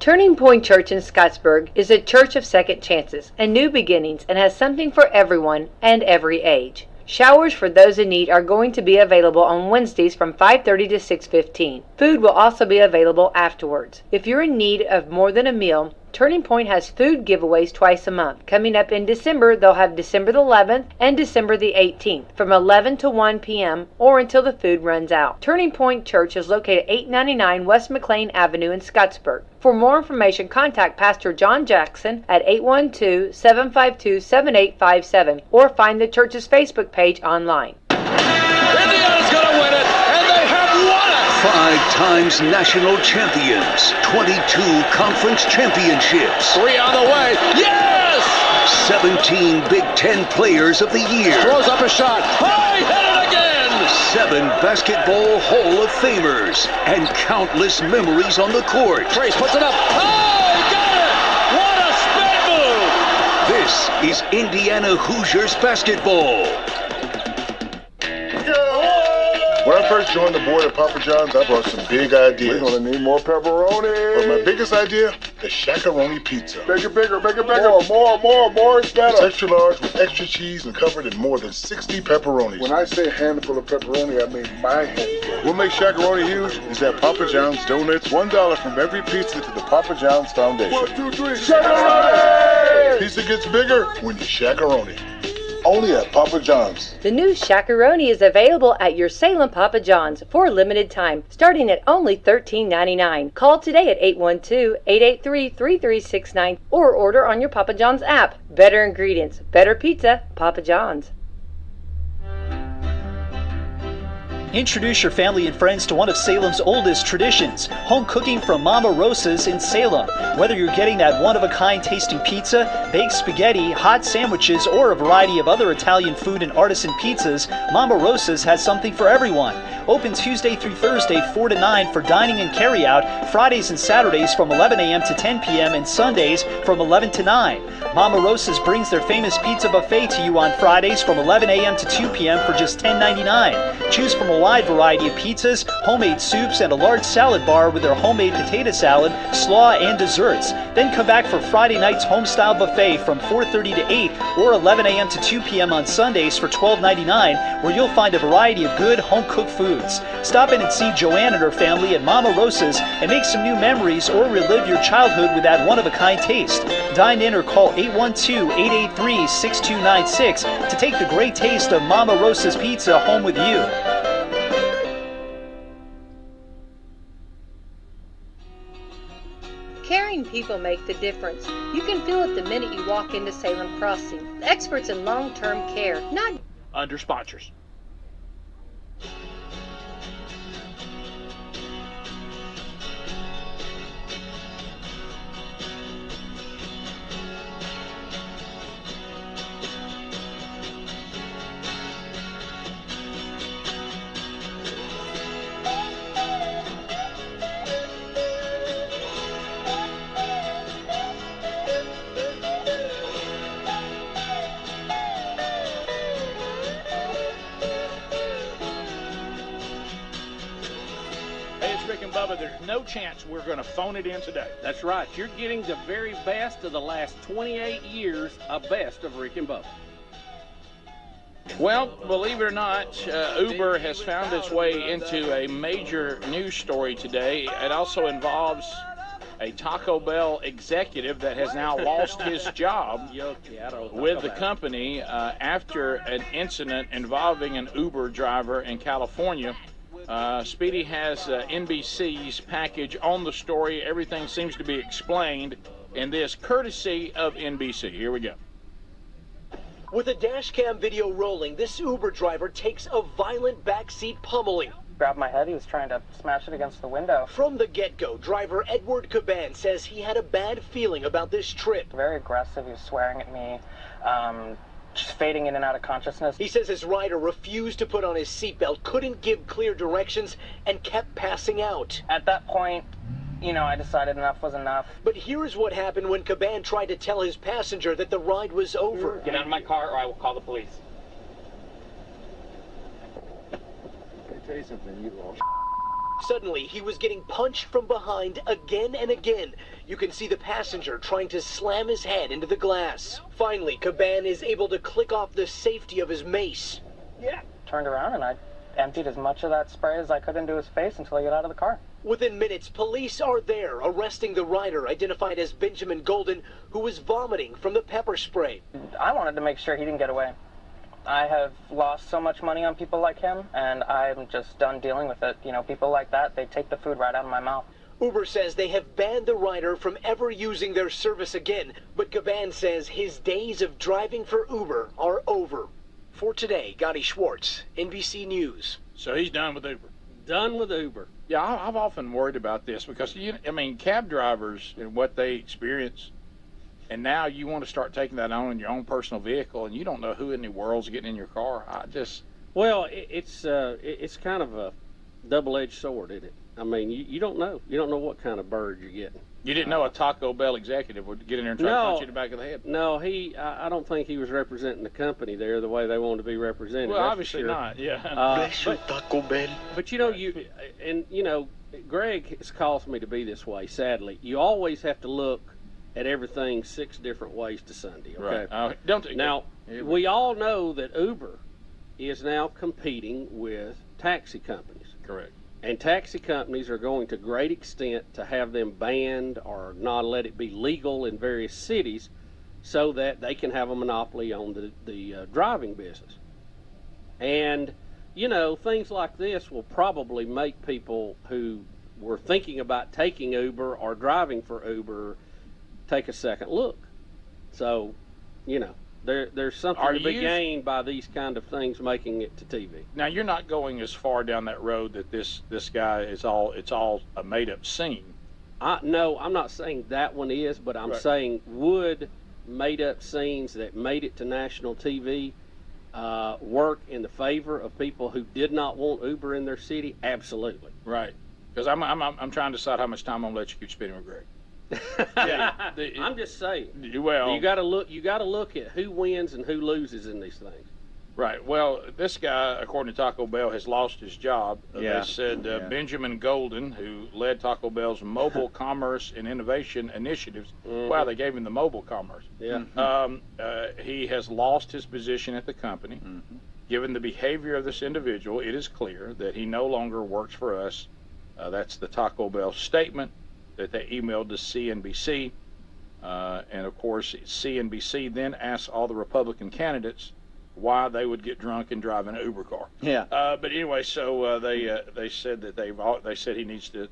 Turning Point Church in Scottsburg is a church of second chances and new beginnings and has something for everyone and every age. Showers for those in need are going to be available on Wednesdays from 5:30 to 6:15. Food will also be available afterwards. If you're in need of more than a meal, Turning Point has food giveaways twice a month. Coming up in December, they'll have December the 11th and December the 18th from 11 to 1 p.m. or until the food runs out. Turning Point Church is located at 899 West McLean Avenue in Scottsburg. For more information, contact Pastor John Jackson at 812-752-7857 or find the church's Facebook page online. Indiana's going to win it, and they have won it! 5 times national champions, 22 conference championships. 3 on the way, yes! 17 Big Ten Players of the Year. Throws up a shot, high, 7 basketball Hall of Famers and countless memories on the court. Trace puts it up. Oh, he got it! What a spin move! This is Indiana Hoosiers basketball. When I first joined the board at Papa John's, I brought some big ideas. We're gonna need more pepperoni. But my biggest idea, the Shakaroni pizza. Make it bigger, make it bigger. More is It's better. extra large with extra cheese and covered in more than 60 pepperonis. When I say handful of pepperoni, I mean my handful. What makes Shakaroni huge is that Papa John's donates $1 from every pizza to the Papa John's Foundation. 1, 2, 3, Shakaroni! Pizza gets bigger when you Shakaroni. Only at Papa John's. The new Shakaroni is available at your Salem Papa John's for a limited time, starting at only $13.99. Call today at 812-883-3369 or order on your Papa John's app. Better ingredients, better pizza, Papa John's. Introduce your family and friends to one of Salem's oldest traditions, home cooking from Mama Rosa's in Salem. Whether you're getting that one-of-a-kind tasting pizza, baked spaghetti, hot sandwiches, or a variety of other Italian food and artisan pizzas, Mama Rosa's has something for everyone. Open Tuesday through Thursday 4 to 9 for dining and carry-out, Fridays and Saturdays from 11 a.m. to 10 p.m. and Sundays from 11 to 9. Mama Rosa's brings their famous pizza buffet to you on Fridays from 11 a.m. to 2 p.m. for just $10.99. Choose from a wide variety of pizzas, homemade soups, and a large salad bar with their homemade potato salad, slaw, and desserts. Then come back for Friday night's home-style buffet from 4:30 to 8 or 11 a.m. to 2 p.m. on Sundays for $12.99, where you'll find a variety of good home-cooked foods. Stop in and see Joanne and her family at Mama Rosa's and make some new memories or relive your childhood with that one-of-a-kind taste. Dine in or call 812-883-6296 to take the great taste of Mama Rosa's pizza home with you. Caring people make the difference. You can feel it the minute you walk into Salem Crossing. The experts in long-term care, not Under sponsors. There's no chance we're going to phone it in today. That's right. You're getting the very best of the last 28 years of best of Rick and Bubba. Well, believe it or not, Uber has found its way into a major news story today. It also involves a Taco Bell executive that has now lost his job with the company after an incident involving an Uber driver in California. Speedy has NBC's package on the story. Everything seems to be explained in this, courtesy of NBC. Here we go. With a dash cam video rolling, this Uber driver takes a violent backseat pummeling. Grabbed my head. He was trying to smash it against the window. From the get-go, driver Edward Caban says he had a bad feeling about this trip. Very aggressive. He was swearing at me. Just fading in and out of consciousness. He says his rider refused to put on his seatbelt, couldn't give clear directions, and kept passing out. At that point, I decided enough was enough. But here's what happened when Caban tried to tell his passenger that the ride was over. Get out of my car or I will call the police. Let me tell you something, you lost. Suddenly, he was getting punched from behind again and again. You can see the passenger trying to slam his head into the glass. Finally, Caban is able to click off the safety of his mace. Turned around and I emptied as much of that spray as I could into his face until he got out of the car. Within minutes, police are there, arresting the rider, identified as Benjamin Golden, who was vomiting from the pepper spray. I wanted to make sure he didn't get away. I have lost so much money on people like him, and I'm just done dealing with it. People like that, they take the food right out of my mouth. Uber says they have banned the rider from ever using their service again, but Caban says his days of driving for Uber are over. For today, Gotti Schwartz, NBC News. So he's done with Uber. Done with Uber. Yeah, I've often worried about this because, cab drivers and what they experience, and now you want to start taking that on in your own personal vehicle, and you don't know who in the world's getting in your car. Well, it's kind of a double-edged sword, isn't it? I mean, you don't know. You don't know what kind of bird you're getting. You didn't know a Taco Bell executive would get in there and try to punch you in the back of the head? No, I don't think he was representing the company there the way they wanted to be represented. Well, that's obviously for sure. not, yeah. Taco Bell. But Greg has caused me to be this way, sadly. You always have to look at everything 6 different ways to Sunday, okay? Right. Now, we all know that Uber is now competing with taxi companies. Correct. And taxi companies are going to great extent to have them banned or not let it be legal in various cities so that they can have a monopoly on the driving business. And, things like this will probably make people who were thinking about taking Uber or driving for Uber take a second look. So, there's something to be gained by these kind of things making it to TV. Now, you're not going as far down that road that this guy it's all a made-up scene. No, I'm not saying that one is, but I'm saying would made-up scenes that made it to national TV work in the favor of people who did not want Uber in their city? Absolutely. Right. Because I'm trying to decide how much time I'm gonna let you keep spinning with Greg. I'm just saying. Well, you got to look at who wins and who loses in these things. Right. Well, this guy, according to Taco Bell, has lost his job. They said Benjamin Golden, who led Taco Bell's mobile commerce and innovation initiatives. Wow, they gave him the mobile commerce. Yeah. He has lost his position at the company. Given the behavior of this individual, it is clear that he no longer works for us. That's the Taco Bell statement that they emailed to CNBC. And of course, CNBC then asked all the Republican candidates why they would get drunk and drive an Uber car. Yeah. But anyway, so they said that they said he needs to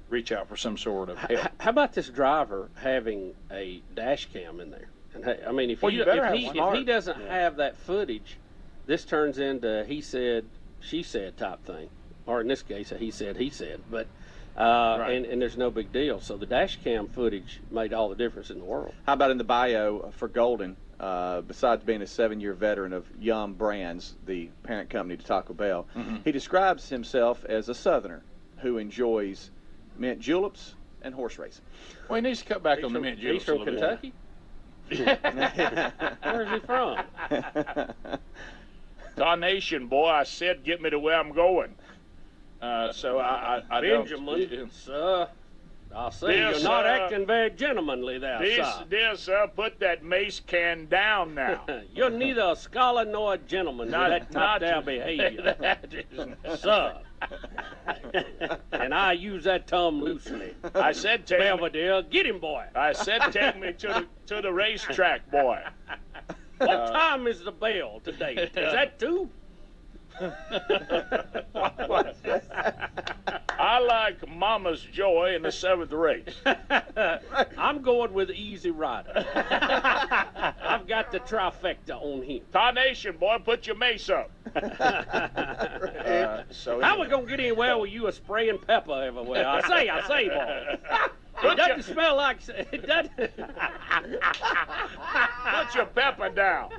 reach out for some sort of help. How about this driver having a dash cam in there? And I mean, if he doesn't have that footage, this turns into he said, she said type thing, or in this case, a he said, but. And there's no big deal. So the dash cam footage made all the difference in the world. How about in the bio for Golden, besides being a 7-year veteran of Yum Brands, the parent company to Taco Bell, he describes himself as a Southerner who enjoys mint juleps and horse racing. Well, he needs to cut back on the mint juleps. He's from Kentucky? Where's he from? Tarnation, boy, I said get me to where I'm going. So I Benjamin, sir, I say you're not acting very gentlemanly there, sir. Dear sir, put that mace can down now. You're neither a scholar nor a gentleman with that top-down behavior, sir. And I use that term loosely. I said, Belvedere, get him, boy. I said, take me to the racetrack, boy. What time is the bell today? Is that 2? I like Mama's Joy in the 7th race. I'm going with Easy Rider. I've got the trifecta on him. Tarnation, boy, put your mace up. How we gonna get anywhere with you a spraying pepper everywhere? I say, boy. It doesn't smell like it doesn't. Put your pepper down.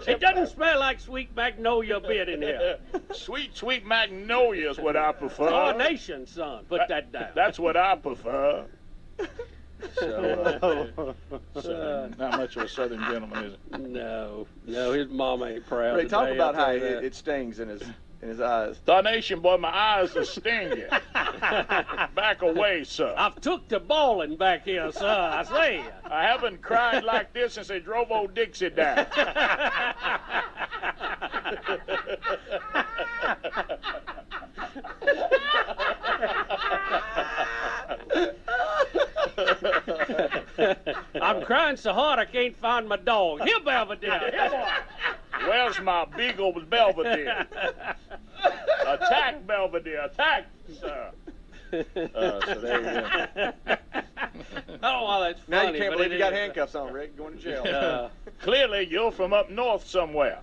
It doesn't smell like sweet magnolia bit in here. Sweet magnolia is what I prefer. Carnation, son. Put that down. That's what I prefer. So, not much of a Southern gentleman, is it? No, his mom ain't proud. Ray, talk about how it stings in his eyes. Tarnation, boy, my eyes are stinging. Back away, sir. I've took to bawling back here, sir, I say. I haven't cried like this since they drove old Dixie down. I'm crying so hard I can't find my dog. Here, Belvedere. Here, boy. Where's my beagle Belvedere? Attack, Belvedere. Attack, sir. So there you go. Oh, that's funny. Now you can't believe you got handcuffs on, Rick. Going to jail. Clearly, you're from up north somewhere.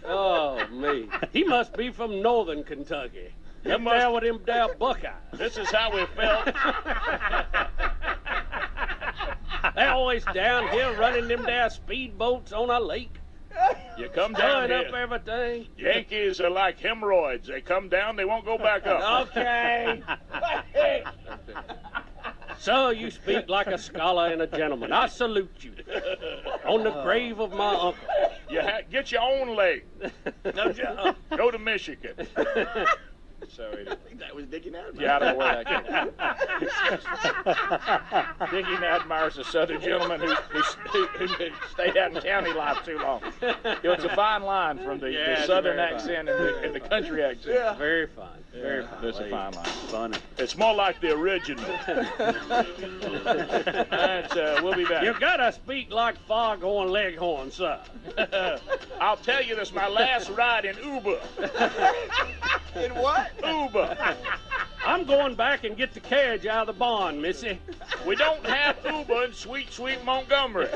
Oh, me. He must be from northern Kentucky. Up there with them damn Buckeyes. This is how we felt. They're always down here running them damn speedboats on a lake. You come down Stirring here. up everything. Yankees are like hemorrhoids. They come down, they won't go back up. Okay. So you speak like a scholar and a gentleman. I salute you. On the grave of my uncle. Get your own leg. Go to Michigan. So I think that was Dickie Nadmeyer. Yeah, I don't know where that came from. Dickie Nadmeyer's a Southern gentleman who stayed out in county life too long. It's a fine line from the Southern accent and the country accent. Yeah. Very fine. Very fine. It's a fine line. Funny. It's more like the original. We'll be back. You gotta speak like Foghorn Leghorn, sir. I'll tell you, this is my last ride in Uber. In what? Uber. I'm going back and get the carriage out of the barn, missy. We don't have Uber in sweet, sweet Montgomery.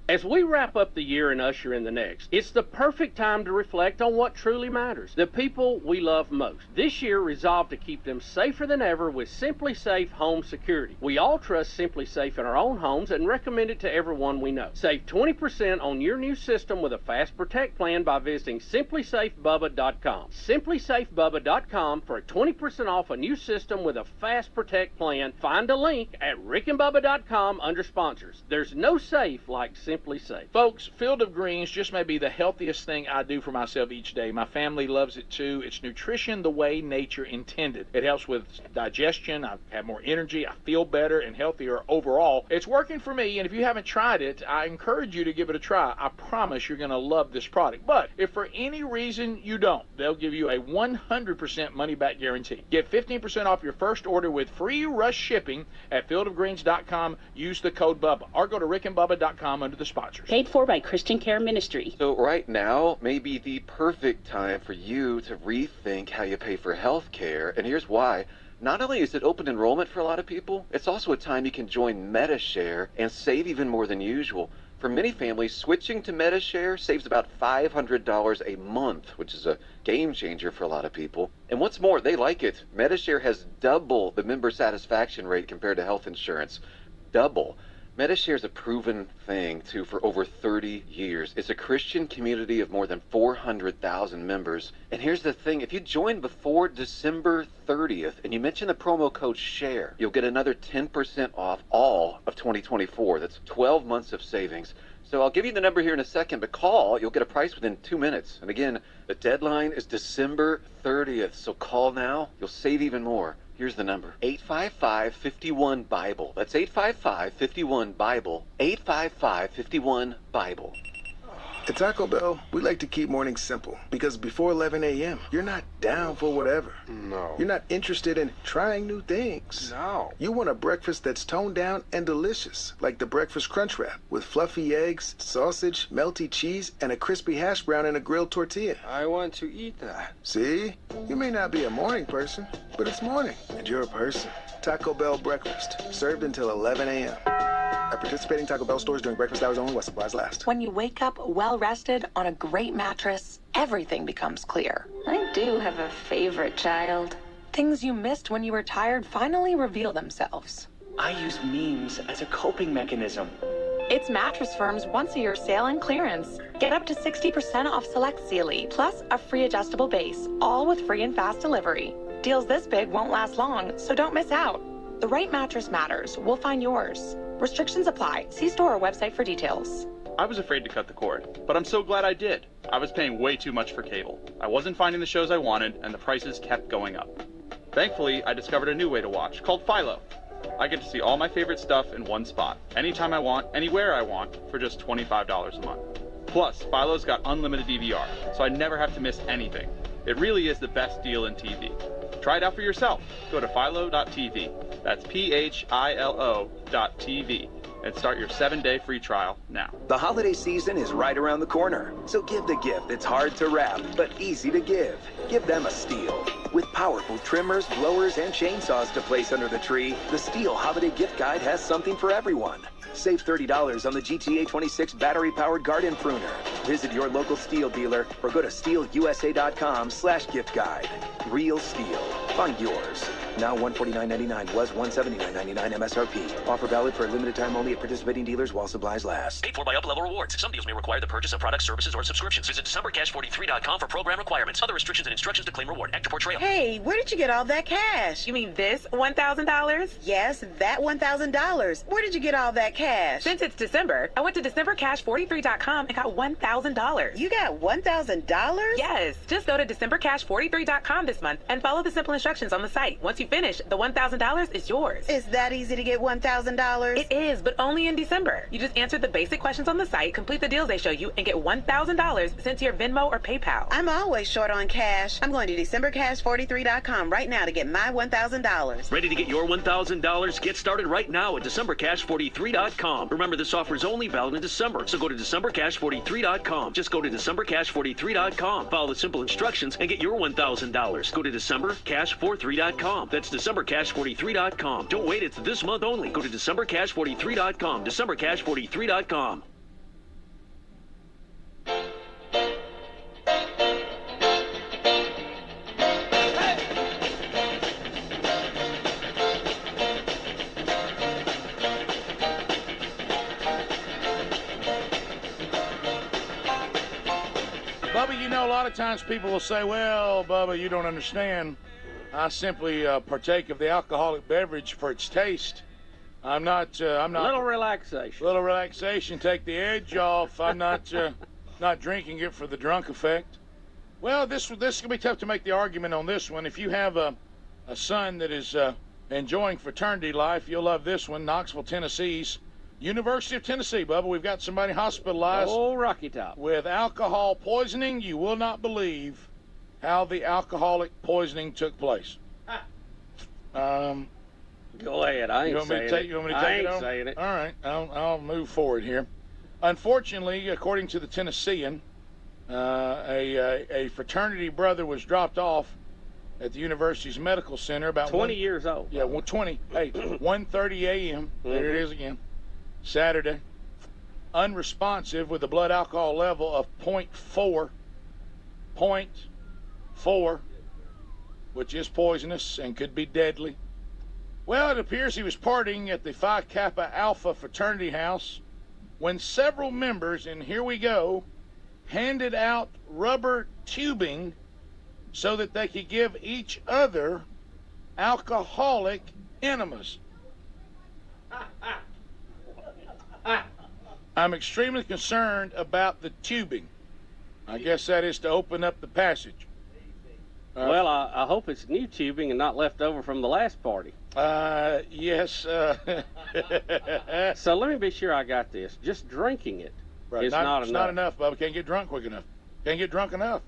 As we wrap up the year and usher in the next, it's the perfect time to reflect on what truly matters, the people we love most. This year, resolve to keep them safer than ever with Simply Safe Home Security. We all trust Simply Safe in our own homes and recommend it to everyone we know. Save 20% on your new system with a Fast Protect plan by visiting simplysafebubba.com. simplysafebubba.com for a 20% off a new system with a Fast Protect plan. Find a link at rickandbubba.com under sponsors. There's no safe like Simply Safe. Folks, Field of Greens just may be the healthiest thing I do for myself each day. My family loves it too. It's nutrition the way nature intended. It helps with digestion. I have more energy. I feel better and healthier overall. It's working for me, and if you haven't tried it, I encourage you to give it a try. I promise you're going to love this product. But if for any reason you don't, they'll give you a 100% money-back guarantee. Get 15% off your first order with free rush shipping at fieldofgreens.com. Use the code BUBBA, or go to rickandbubba.com under the sponsors. Paid for by Christian Care Ministry. So right now may be the perfect time for you to rethink how you pay for health care, and here's why. Not only is it open enrollment for a lot of people, it's also a time you can join MediShare and save even more than usual. For many families, switching to MediShare saves about $500 a month, which is a game changer for a lot of people. And what's more, they like it. MediShare has double the member satisfaction rate compared to health insurance. Double. MediShare is a proven thing, too, for over 30 years. It's a Christian community of more than 400,000 members. And here's the thing, if you join before December 30th and you mention the promo code SHARE, you'll get another 10% off all of 2024. That's 12 months of savings. So I'll give you the number here in a second, but call. You'll get a price within 2 minutes. And again, the deadline is December 30th, so call now. You'll save even more. Here's the number, 855-51-BIBLE. That's 855-51-BIBLE, 855-51-BIBLE. At Taco Bell, we like to keep mornings simple because before 11 a.m., you're not down for whatever. No. You're not interested in trying new things. No. You want a breakfast that's toned down and delicious, like the Breakfast Crunch Wrap with fluffy eggs, sausage, melty cheese, and a crispy hash brown in a grilled tortilla. I want to eat that. See? You may not be a morning person, but it's morning, and you're a person. Taco Bell breakfast, served until 11 a.m. At participating Taco Bell stores during breakfast hours only while supplies last. When you wake up well-rested on a great mattress, everything becomes clear. I do have a favorite child. Things you missed when you were tired finally reveal themselves. I use memes as a coping mechanism. It's Mattress Firm's once-a-year sale and clearance. Get up to 60% off select Sealy, plus a free adjustable base, all with free and fast delivery. Deals this big won't last long, so don't miss out. The right mattress matters. We'll find yours. Restrictions apply. See store or website for details. I was afraid to cut the cord, but I'm so glad I did. I was paying way too much for cable. I wasn't finding the shows I wanted, and the prices kept going up. Thankfully, I discovered a new way to watch, called Philo. I get to see all my favorite stuff in one spot, anytime I want, anywhere I want, for just $25 a month. Plus, Philo's got unlimited DVR, so I never have to miss anything. It really is the best deal in TV. Try it out for yourself. Go to philo.tv. That's PHILO.tv. and start your 7-day free trial now. The holiday season is right around the corner, so give the gift that's hard to wrap but easy to give. Give them a Steel. With powerful trimmers, blowers, and chainsaws to place under the tree, the Steel Holiday Gift Guide has something for everyone. Save $30 on the GTA 26 battery-powered garden pruner. Visit your local Steel dealer or go to steelusa.com/gift guide. Real Steel. Find yours. Now $149.99 was $179.99 MSRP. Offer valid for a limited time only at participating dealers while supplies last. Paid for by Up-Level Rewards. Some deals may require the purchase of products, services, or subscriptions. Visit DecemberCash43.com for program requirements. Other restrictions and instructions to claim reward. Active Portrayal. Hey, where did you get all that cash? You mean this $1,000? Yes, that $1,000. Where did you get all that cash? Since it's December, I went to DecemberCash43.com and got $1,000. You got $1,000? Yes. Just go to DecemberCash43.com this month and follow the simple instructions on the site. Once you finish, the $1,000 is yours. Is that easy to get $1,000? It is, but only in December. You just answer the basic questions on the site, complete the deals they show you, and get $1,000 sent to your Venmo or PayPal. I'm always short on cash. I'm going to DecemberCash43.com right now to get my $1,000. Ready to get your $1,000? Get started right now at DecemberCash43.com. Remember, this offer is only valid in December, so go to DecemberCash43.com. Just go to DecemberCash43.com. Follow the simple instructions and get your $1,000. Go to DecemberCash43.com. That's DecemberCash43.com. Don't wait, it's this month only. Go to DecemberCash43.com. DecemberCash43.com. Bubba, you know, a lot of times people will say, well, Bubba, you don't understand. I simply partake of the alcoholic beverage for its taste. I'm not. Little relaxation. Little relaxation. Take the edge off. I'm not drinking it for the drunk effect. Well, this can be tough to make the argument on this one. If you have a son that is enjoying fraternity life, you'll love this one. Knoxville, Tennessee's University of Tennessee, Bubba. We've got somebody hospitalized. Oh, Rocky Top. With alcohol poisoning. You will not believe how the alcoholic poisoning took place. Go ahead. I ain't saying it. You want me to take I it ain't on? saying it. All right. I'll move forward here. Unfortunately, according to the Tennessean, a fraternity brother was dropped off at the university's medical center about 20 years old. Yeah, 20. Hey, 1:30 a.m. There it is again. Saturday. Unresponsive with a blood alcohol level of 0.4, which is poisonous and could be deadly. Well, it appears he was partying at the Phi Kappa Alpha fraternity house when several members, and here we go, handed out rubber tubing so that they could give each other alcoholic enemas. I'm extremely concerned about the tubing. I guess that is to open up the passage. Well, I hope it's new tubing and not left over from the last party. Yes. So let me be sure I got this. Just drinking it is not enough. It's not enough, Bubba. Can't get drunk quick enough. Can't get drunk enough.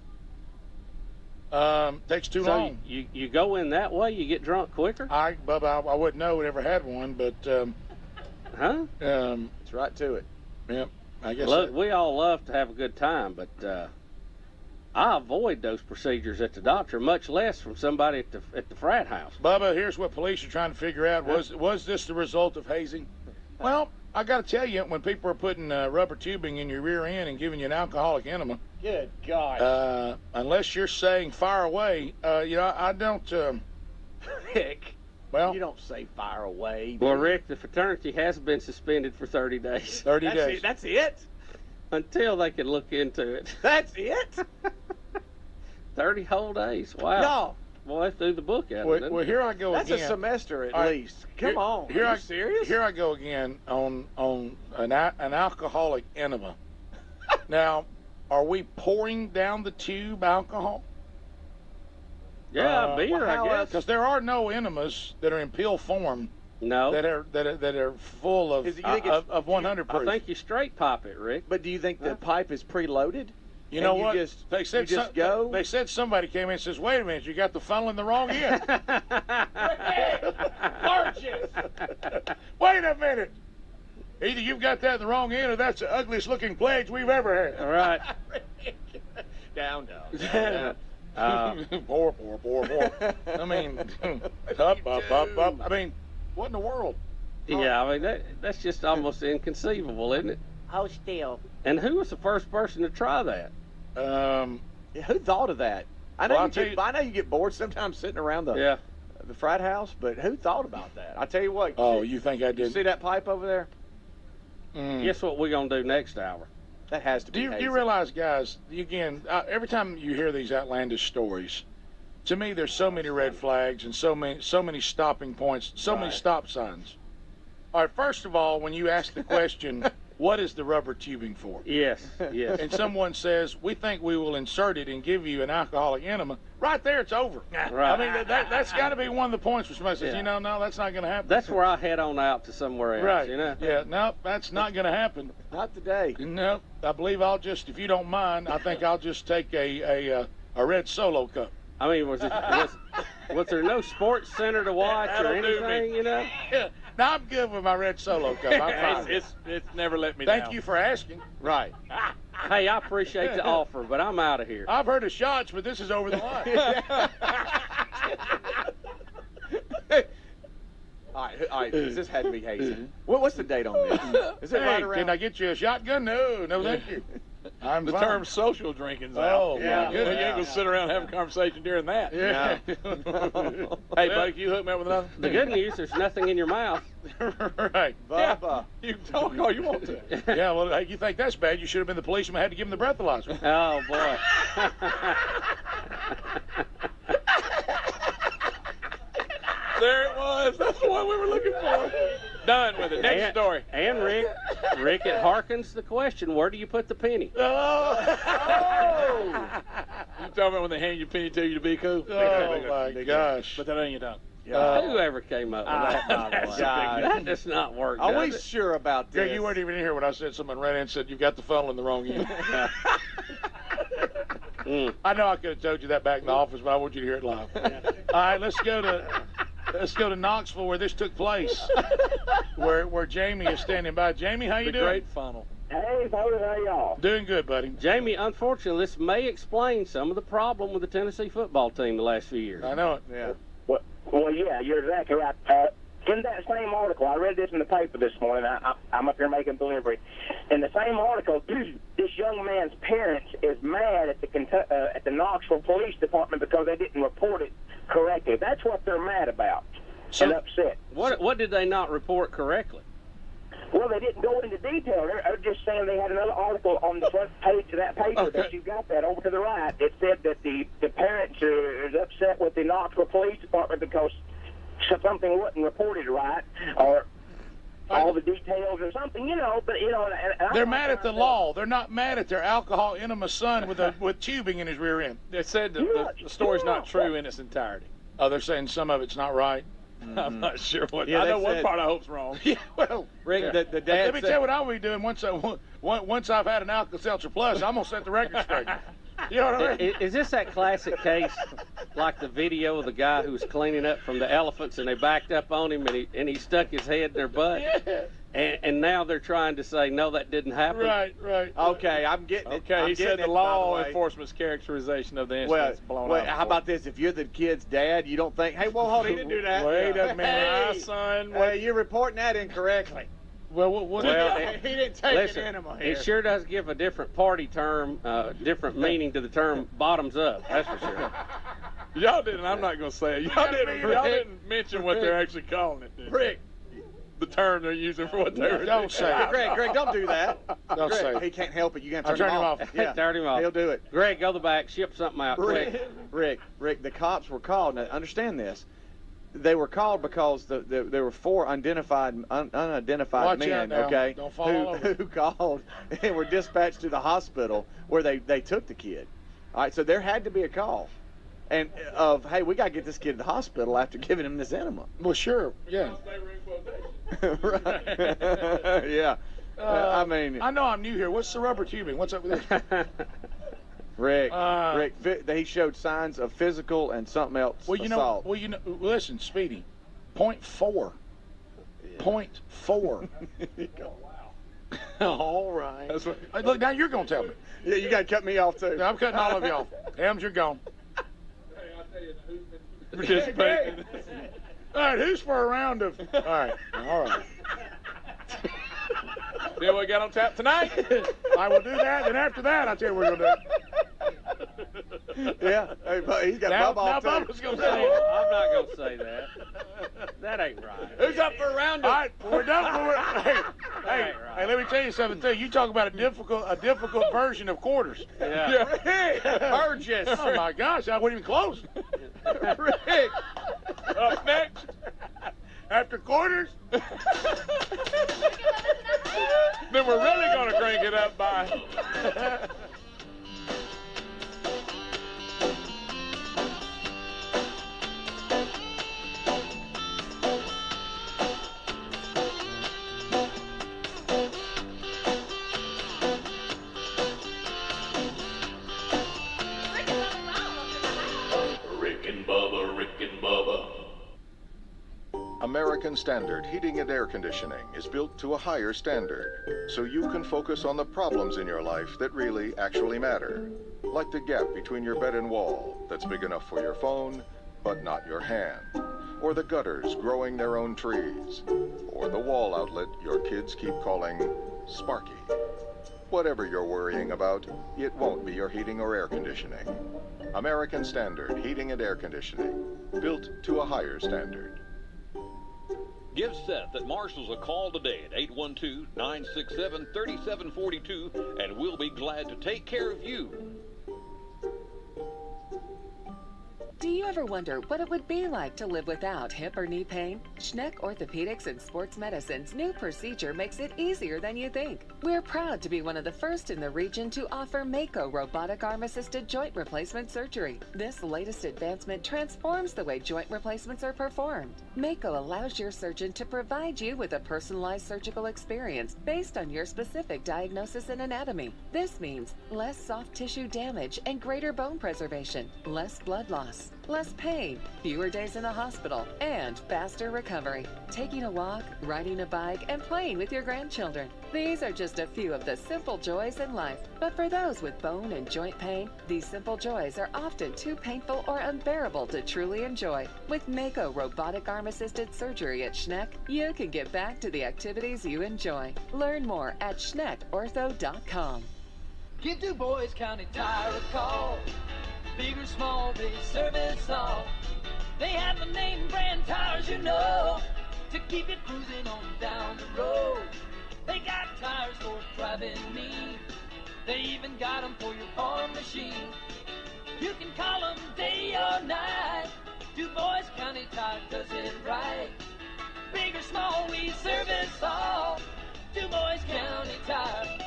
Takes too long. You go in that way, you get drunk quicker? Bubba, I wouldn't know. We never had one, but... huh? It's right to it. Yep. I guess. Look, we all love to have a good time, but I avoid those procedures at the doctor, much less from somebody at the frat house. Bubba, here's what police are trying to figure out. Was this the result of hazing? Well, I got to tell you, when people are putting rubber tubing in your rear end and giving you an alcoholic enema, good God. Unless you're saying fire away, I don't. Rick, well, you don't say fire away. Well, Rick, the fraternity has been suspended for 30 days. 30 days. That's it? Until they can look into it. That's it? 30 whole days. Wow. No. Boy, they threw the book at it. Well, here I go That's again. That's a semester at least. Come on. Are you serious? Here I go again on an alcoholic enema. Now, are we pouring down the tube alcohol? Yeah, beer, I guess. Because there are no enemas that are in pill form. No. That are full of 100 proof. I think you straight pop it, Rick. But do you think the pipe is preloaded? You know what? They said somebody came in and says, "Wait a minute, you got the funnel in the wrong end." Wait a minute. Either you've got that in the wrong end, or that's the ugliest looking pledge we've ever had. All right. Down, dog. Poor. I mean, up. I mean, what in the world? Yeah, I mean, that's just almost inconceivable, isn't it? Hold still. And who was the first person to try that? Yeah, who thought of that? I know, I know you get bored sometimes sitting around the frat house, but who thought about that? I tell you what. Oh, you think I did? You see that pipe over there? Guess what we're going to do next hour? That has to be Do you realize, guys, again, every time you hear these outlandish stories, to me there's so many red flags and so many stopping points, so many stop signs. All right, first of all, when you ask the question, what is the rubber tubing for? Yes. And someone says, we think we will insert it and give you an alcoholic enema, right there it's over. Right. I mean, that's got to be one of the points where somebody says, no, that's not going to happen. That's where I head on out to somewhere else, right. you know? Yeah, no, that's not going to happen. Not today. No, I believe I'll just, if you don't mind, I think I'll just take a red Solo cup. I mean, was there no sports center to watch or anything, you know? Yeah. No, I'm good with my red Solo cup. I'm fine. It's never let me down. Thank you for asking. Right. Hey, I appreciate the offer, but I'm out of here. I've heard of shots, but this is over the line. All right. This had to be hazy. What's the date on this? Is it right around? Can I get you a shotgun? No, thank you. I'm the fine. term social drinking's out. Oh, yeah. my goodness. You ain't gonna sit around and have a conversation during that. Yeah. Hey, buddy, can you hook me up with another? The good news, there's nothing in your mouth. Right. Bubba. You can talk all you want to. Yeah, well, hey, you think that's bad? You should have been the policeman. Had to give him the breathalyzer. Oh, boy. There it was. That's the one we were looking for. Done with it. Next story. And Rick, it harkens the question, where do you put the penny? Oh! You talking about when they hand your penny to you to be cool? Oh, my gosh. But that ain't your tongue. Whoever came up with that, by the way? That does not work. Are we does it? sure about this? Greg, you weren't even here when I said someone ran in and said, you've got the funnel in the wrong end. I know I could have told you that back in the office, but I want you to hear it live. All right, let's go to Knoxville, where this took place, where Jamie is standing by. Jamie, how you doing? Great funnel. Hey, fellas, how y'all? Doing good, buddy. Jamie, unfortunately, this may explain some of the problem with the Tennessee football team the last few years. I know it. Yeah. Well, yeah, you're exactly right. In that same article, I read this in the paper this morning. I'm up here making delivery. In the same article, this young man's parents is mad at the Knoxville Police Department because they didn't report it correctly. That's what they're mad about and upset. What did they not report correctly? Well, they didn't go into detail. They're just saying they had another article on the front page of that paper that you got that over to the right. It said that the parents are upset with the Knoxville Police Department because something wasn't reported right, or all the details or something, But and they're mad at the law. They're not mad at their alcohol enema son with tubing in his rear end. They said the story's not true in its entirety. Oh, they're saying some of it's not right. I'm not sure what. Yeah, I know said, one part I hope's wrong. Yeah, well, Rick, yeah. the dad. Let me tell you what I'll be doing once I've had an Alka-Seltzer Plus. I'm gonna set the record straight. You know what I mean? Is this that classic case, like the video of the guy who was cleaning up from the elephants and they backed up on him and he stuck his head in their butt? Yeah. And now they're trying to say, no, that didn't happen. Right. Okay, I'm getting it. Okay, he said the law enforcement's characterization of the incident's blown out. How about this? If you're the kid's dad, you don't think, hey, well, hold on, he didn't do that. Wait a minute. Hey, son. You're reporting that incorrectly. Well, he didn't take an animal here. It sure does give a different party term, different meaning to the term bottoms up, that's for sure. Y'all didn't, I'm not going to say it. Y'all didn't mention what they're actually calling it. Rick. The term they're using for what they're Don't say it. Greg, don't do that. Don't say it. He can't help it. You got to turn him off. Yeah. Turn him off. He'll do it. Greg, go to the back, ship something out quick. Rick, the cops were called. Now, understand this. They were called because there were four unidentified Watch men, out now. okay, Don't fall all over. who called and were dispatched to the hospital where they took the kid. All right, so there had to be a call. And hey, we got to get this kid to the hospital after giving him this enema. Well, sure, yeah. Right. Yeah. I mean, I know I'm new here. What's the rubber tubing? What's up with this? Rick, he showed signs of physical and something else assault. Listen, Speedy, 0.4. 0.4. All right. That's what, hey, look, now you're going to tell me. Yeah, you got to cut me off, too. No, I'm cutting all of you off. Hams, you're gone. Participating. All right, who's for a round of... All right. Then we got on tap tonight. I will do that. Then after that, I'll tell you what we're going to do. Yeah. Hey, he's got Now Bubba off, too. Bubba's going to say it. I'm not going to say that. That ain't right. Who's up for a round All of... right, we're done. Hey, let me tell you something, too. You talk about a difficult version of quarters. Yeah. Rick Burgess. Oh, my gosh. I wasn't even close. Rick. Up next. After quarters. Then we're really going to crank it up by... Rick and Bubba, Rick and Bubba. American Standard Heating and Air Conditioning is built to a higher standard, so you can focus on the problems in your life that really actually matter. Like the gap between your bed and wall that's big enough for your phone, but not your hand. Or the gutters growing their own trees. Or the wall outlet your kids keep calling Sparky. Whatever you're worrying about, it won't be your heating or air conditioning. American Standard Heating and Air Conditioning, built to a higher standard. Give Seth at Marshall's a call today at 812-967-3742, and we'll be glad to take care of you. Do you ever wonder what it would be like to live without hip or knee pain? Schneck Orthopedics and Sports Medicine's new procedure makes it easier than you think. We're proud to be one of the first in the region to offer Mako robotic arm-assisted joint replacement surgery. This latest advancement transforms the way joint replacements are performed. Mako allows your surgeon to provide you with a personalized surgical experience based on your specific diagnosis and anatomy. This means less soft tissue damage and greater bone preservation, less blood loss, less pain, fewer days in the hospital, and faster recovery. Taking a walk, riding a bike, and playing with your grandchildren. These are just a few of the simple joys in life. But for those with bone and joint pain, these simple joys are often too painful or unbearable to truly enjoy. With Mako robotic arm-assisted surgery at Schneck, you can get back to the activities you enjoy. Learn more at SchneckOrtho.com. Give Du Bois County Tire a call. Big or small, they service all. They have the name brand tires you know to keep you cruising on down the road. They got tires for driving need. They even got them for your farm machine. You can call them day or night. Du Bois County Tire does it right. Big or small, we service all. Du Bois County Tire.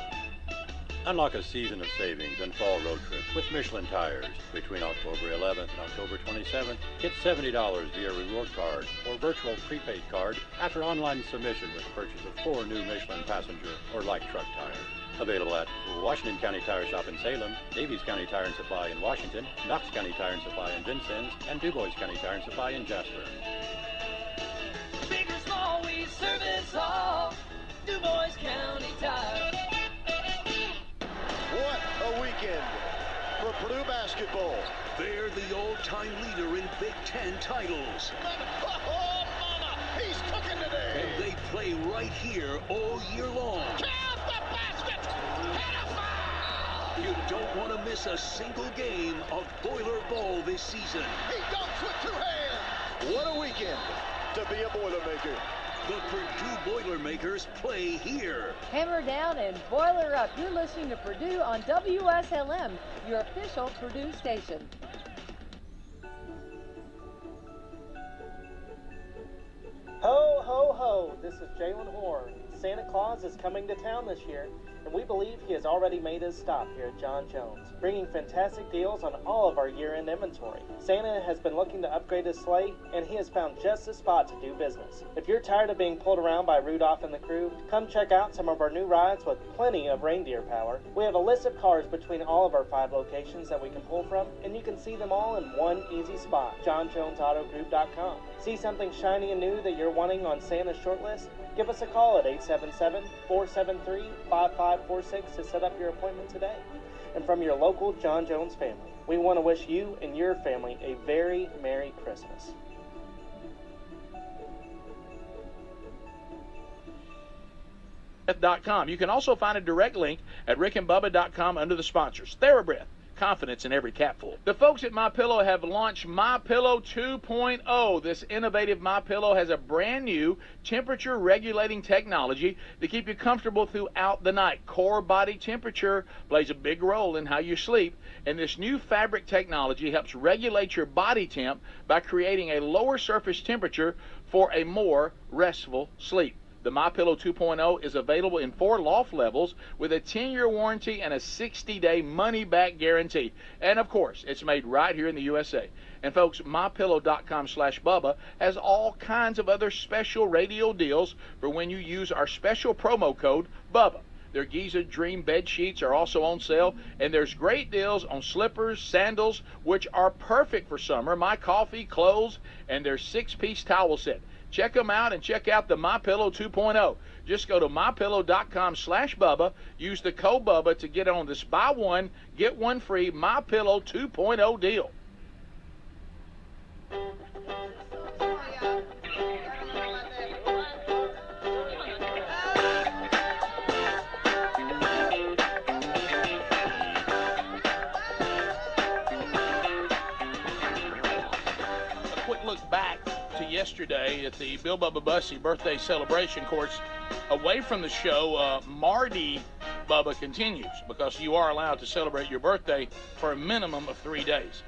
Unlock a season of savings and fall road trips with Michelin tires. Between October 11th and October 27th, get $70 via reward card or virtual prepaid card after online submission with the purchase of 4 new Michelin passenger or light truck tires. Available at Washington County Tire Shop in Salem, Davies County Tire and Supply in Washington, Knox County Tire and Supply in Vincennes, and Du Bois County Tire and Supply in Jasper. Big or small, we service all. Du Bois County Tire. What a weekend for Purdue basketball. They're the all-time leader in Big Ten titles. Oh, mama, he's cooking today. And they play right here all year long. Count the basket. Hit a foul. You don't want to miss a single game of Boiler Ball this season. He dunks with 2 hands. What a weekend to be a Boilermaker. The Purdue Boilermakers play here. Hammer down and boiler up. You're listening to Purdue on WSLM, your official Purdue station. Ho, ho, ho. This is Jalen Hoare. Santa Claus is coming to town this year, and we believe he has already made his stop here at John Jones, bringing fantastic deals on all of our year-end inventory. Santa has been looking to upgrade his sleigh, and he has found just the spot to do business. If you're tired of being pulled around by Rudolph and the crew, come check out some of our new rides with plenty of reindeer power. We have a list of cars between all of our 5 locations that we can pull from, and you can see them all in one easy spot, JohnJonesAutoGroup.com. See something shiny and new that you're wanting on Santa's shortlist? Give us a call at 877-473-5546 to set up your appointment today. And from your local John Jones family, we want to wish you and your family a very Merry Christmas. You can also find a direct link at rickandbubba.com under the sponsors. TheraBreath, confidence in every capful. The folks at MyPillow have launched MyPillow 2.0. This innovative MyPillow has a brand new temperature regulating technology to keep you comfortable throughout the night. Core body temperature plays a big role in how you sleep, and this new fabric technology helps regulate your body temp by creating a lower surface temperature for a more restful sleep. The MyPillow 2.0 is available in 4 loft levels with a 10-year warranty and a 60-day money-back guarantee. And, of course, it's made right here in the USA. And, folks, MyPillow.com/Bubba has all kinds of other special radio deals for when you use our special promo code BUBBA. Their Giza Dream bed sheets are also on sale, and there's great deals on slippers, sandals, which are perfect for summer, my coffee, clothes, and their 6-piece towel set. Check them out and check out the MyPillow 2.0. Just go to MyPillow.com/Bubba. Use the code Bubba to get on this buy one, get one free MyPillow 2.0 deal. A quick look back to yesterday at the Bill Bubba Bussey birthday celebration. Of course, away from the show, Marty Bubba continues because you are allowed to celebrate your birthday for a minimum of 3 days.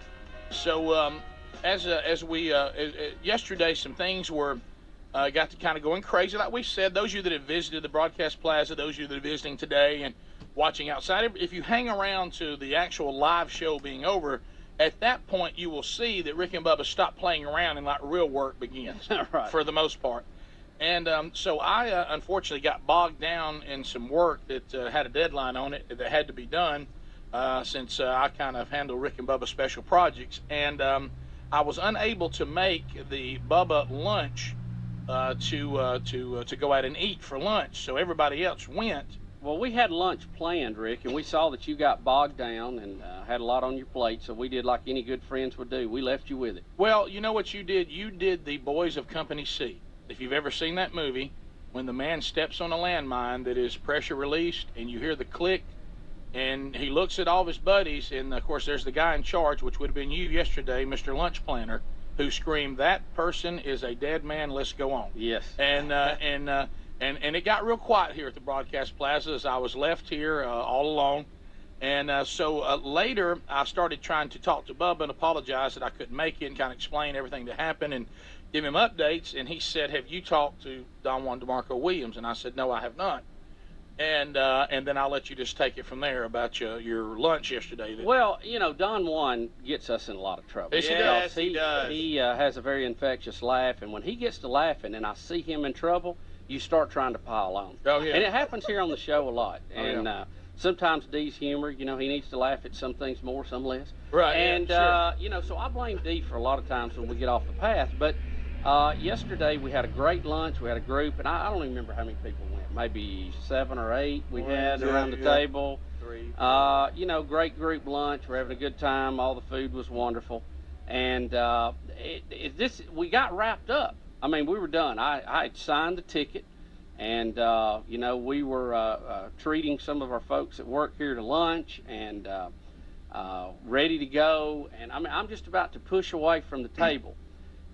So yesterday, some things were got to kind of going crazy. Like we said, those of you that have visited the broadcast plaza, those of you that are visiting today and watching outside, if you hang around to the actual live show being over, at that point, you will see that Rick and Bubba stop playing around and like real work begins right. For the most part. And so I unfortunately got bogged down in some work that had a deadline on it that had to be done since I kind of handle Rick and Bubba special projects. And I was unable to make the Bubba lunch to go out and eat for lunch. So everybody else went. Well, we had lunch planned, Rick, and we saw that you got bogged down and had a lot on your plate, so we did like any good friends would do. We left you with it. Well, you know what you did? You did the Boys of Company C. If you've ever seen that movie, when the man steps on a landmine that is pressure released and you hear the click, and he looks at all of his buddies, and, of course, there's the guy in charge, which would have been you yesterday, Mr. Lunch Planner, who screamed, "That person is a dead man, let's go on." Yes. And it got real quiet here at the broadcast plaza as I was left here all alone. And so later I started trying to talk to Bubba and apologize that I couldn't make it and kind of explain everything that happened and give him updates. And he said, "Have you talked to Don Juan DeMarco Williams?" And I said, "No, I have not." And then I'll let you just take it from there about your lunch yesterday. Well, you know, Don Juan gets us in a lot of trouble. Yes, he does. He has a very infectious laugh, and when he gets to laughing and I see him in trouble, you start trying to pile on. Oh, yeah. And it happens here on the show a lot. Oh, And yeah. Sometimes Dee's humor, you know, he needs to laugh at some things more, some less. Right. And, yeah, sure. you know, so I blame Dee for a lot of times when we get off the path. But yesterday we had a great lunch. We had a group, and I don't even remember how many people went. Maybe 7 or 8 we had around the table. 3. You know, great group lunch. We're having a good time. All the food was wonderful. And we got wrapped up. I mean, we were done. I had signed the ticket. And, you know, we were treating some of our folks at work here to lunch and ready to go. And, I mean, I'm just about to push away from the table.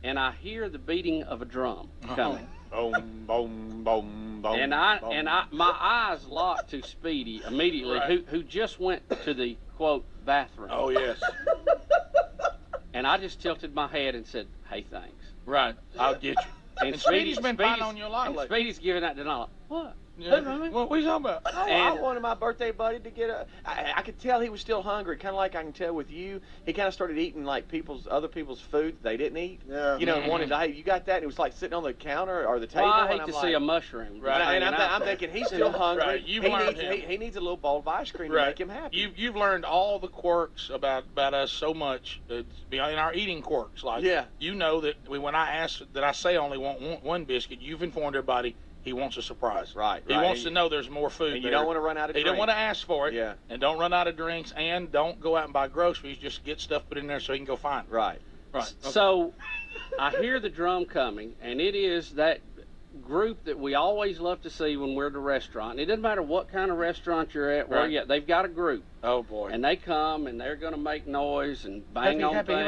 And I hear the beating of a drum coming. Boom, boom, boom, boom. And my eyes locked to Speedy immediately, Right. who just went to the, quote, bathroom. Oh, yes. And I just tilted my head and said, "Hey, thanks." Right. I'll get you. And Speedy's been fighting on you a lot and lately. Speedy's giving that denial. What? Yeah. What are you talking about? I wanted my birthday buddy to get I could tell he was still hungry, kind of like I can tell with you. He kind of started eating like other people's food that they didn't eat. Yeah. You know, and wanted to, hey, you got that? And it was like sitting on the counter or the table. Well, I and hate I'm to like, see a mushroom. Right. And I'm thinking he's still hungry. Right. He needs a little bowl of ice cream to make him happy. You've learned all the quirks about us so much. Beyond our eating quirks, like you know that when I say only want one biscuit, you've informed everybody he wants a surprise. Right. He wants to know there's more food. And you don't want to run out of drinks. He don't want to ask for it. Yeah. And don't run out of drinks. And don't go out and buy groceries. Just get stuff put in there so he can go find it. Right. Right. Okay. So I hear the drum coming, and it is that group that we always love to see when we're at a restaurant. And it doesn't matter what kind of restaurant you're at, where you're at, they've got a group. Oh boy! And they come and they're going to make noise and bang on things. And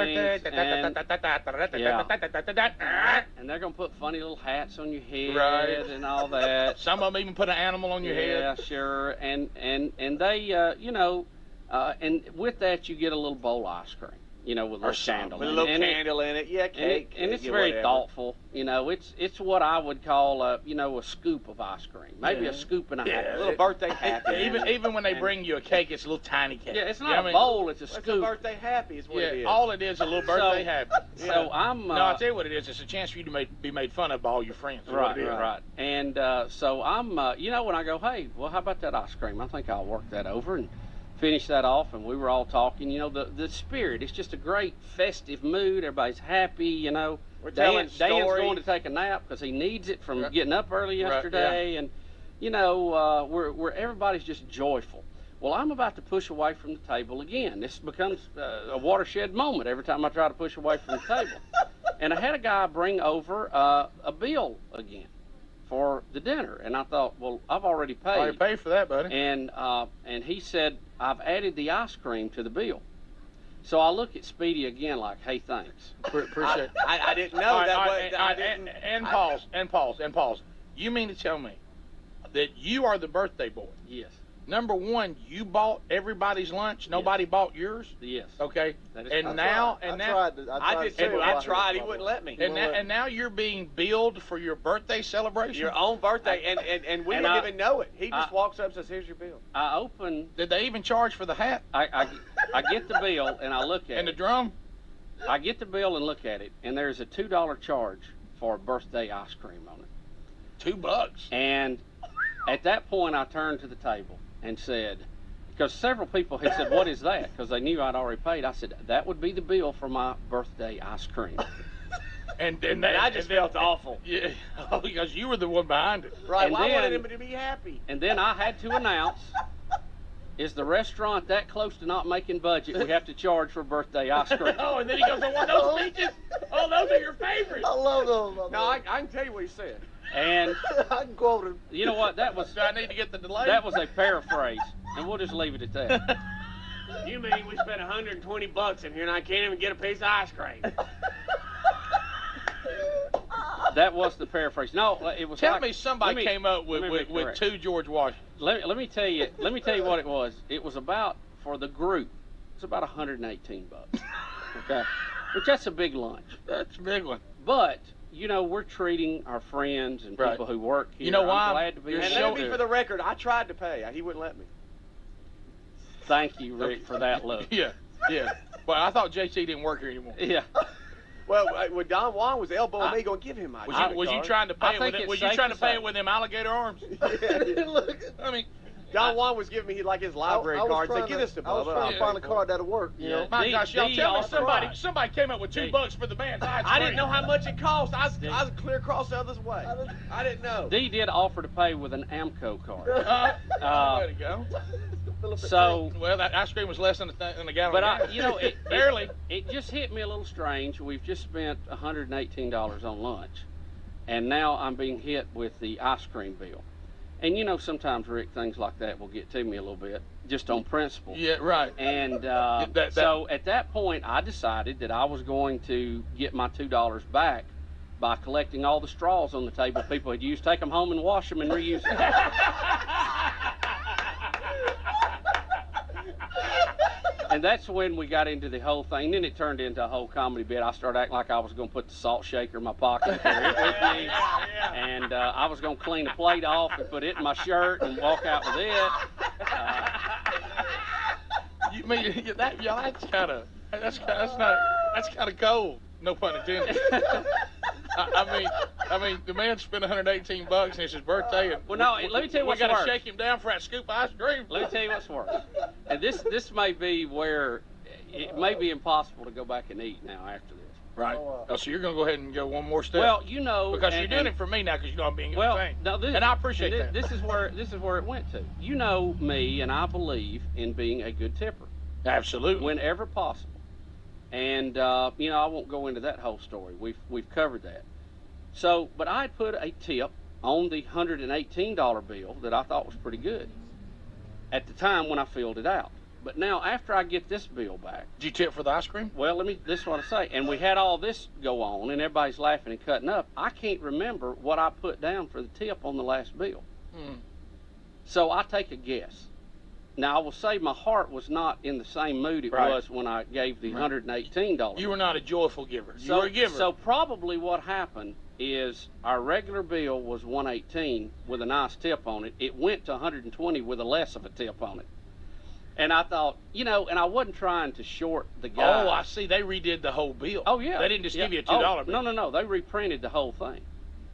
they're going to put funny little hats on your head and all that. Some of them even put an animal on your head. Yeah, sure. And they, you know, and with that you get a little bowl of ice cream. You know, with a little candle. With a little candle in it, yeah, cake. And it's very thoughtful. You know, it's what I would call a scoop of ice cream, maybe a scoop and a half. A little birthday happy. Even when they bring you a cake, it's a little tiny cake. Yeah, it's not a bowl, it's a scoop. It's a birthday happy is what it is. All it is a little birthday happy. So I'm. No, I'll tell you what it is. It's a chance for you to be made fun of by all your friends. Right. And so I'm, you know, when I go, hey, well, how about that ice cream? I think I'll work that over and finish that off. And we were all talking, you know, the spirit. It's just a great festive mood. Everybody's happy, you know. We're telling Dan's going to take a nap because he needs it from getting up early yesterday. And, you know, we're everybody's just joyful. Well, I'm about to push away from the table again. This becomes a watershed moment every time I try to push away from the table. And I had a guy bring over a bill again for the dinner, and I thought, well, I've already paid. Already paid for that, buddy. And he said, I've added the ice cream to the bill. So I look at Speedy again like, hey, thanks. Appreciate it. I didn't know pause. You mean to tell me that you are the birthday boy? Yes. Number one, you bought everybody's lunch. Nobody bought yours. Yes. Okay. I tried. He wouldn't let me. And now you're being billed for your birthday celebration. Your own birthday, and we didn't even know it. He just walks up and says, "Here's your bill." I open. Did they even charge for the hat? I get the bill and I look at it. And the drum. I get the bill and look at it, and there's a $2 charge for birthday ice cream on it. $2. And at that point, I turned to the table and said, because several people had said, what is that? Because they knew I'd already paid. I said, that would be the bill for my birthday ice cream. and I just felt awful. Yeah, because you were the one behind it. Right, well, I wanted him to be happy. And then I had to announce, is the restaurant that close to not making budget, we have to charge for birthday ice cream. Oh, and then he goes, I want those speeches. Oh, those are your favorites. I love those. No, I can tell you what he said. And I can quote him. You know what? That was. Do I need to get the delay? That was a paraphrase, and we'll just leave it at that. You mean we spent $120 in here and I can't even get a piece of ice cream? That was the paraphrase. No, it was. Tell me somebody came up with two George Washingtons. Let me tell you. Let me tell you what it was. It was about, for the group, it's about $118. Okay, which that's a big lunch. That's a big one. But you know, we're treating our friends and people who work here. You know why? I'm glad to be here. And let me be for the record, I tried to pay. He wouldn't let me. Thank you, Rick, for that look. Yeah. Well, I thought JT didn't work here anymore. Yeah. Well, when Don Juan was elbowing me, going, give him my card. Was you trying to pay it with it? Was you trying to pay it with them alligator arms? I mean, Don Juan was giving me like his library card. Said, "Give this to Bubba." I was trying to find a card that'll work. You know. My gosh, y'all tell me somebody came up with $2 for the band's ice cream. I didn't know how much it cost. I was clear across the other way. I didn't know. Dee did offer to pay with an AMCO card. There you go. So well, that ice cream was less than a gallon. But you know, barely. It just hit me a little strange. We've just spent $118 on lunch, and now I'm being hit with the ice cream bill. And you know, sometimes, Rick, things like that will get to me a little bit, just on principle. Yeah, right. And so at that point, I decided that I was going to get my $2 back by collecting all the straws on the table people had used, take them home and wash them and reuse them. And that's when we got into the whole thing. Then it turned into a whole comedy bit. I started acting like I was going to put the salt shaker in my pocket and carry it with me. And I was going to clean the plate off and put it in my shirt and walk out with it. You mean that? Yeah, that's kind of cold. No pun intended. I mean, the man spent $118 and it's his birthday, and well, no, let me tell you what's worse. We got to shake him down for that scoop of ice cream. Let me tell you what's worse. And this may be where it may be impossible to go back and eat now after this. Right. Oh, so you're going to go ahead and go one more step. Well, you know, because you're doing it for me now, because you know I'm being insane. No, and I appreciate that. This is where it went to. You know me, and I believe in being a good tipper. Absolutely. Whenever possible. And you know, I won't go into that whole story. We've covered that. So, but I put a tip on the $118 bill that I thought was pretty good at the time when I filled it out. But now, after I get this bill back, did you tip for the ice cream? Well, this is what I say. And we had all this go on, and everybody's laughing and cutting up. I can't remember what I put down for the tip on the last bill. So I take a guess. Now, I will say my heart was not in the same mood it was when I gave the $118. You were not a joyful giver. You were a giver. So probably what happened is our regular bill was $118 with a nice tip on it. It went to $120 with a less of a tip on it. And I thought, you know, and I wasn't trying to short the guy. Oh, I see. They redid the whole bill. Oh, yeah. They didn't just give you a $2 bill. No. They reprinted the whole thing.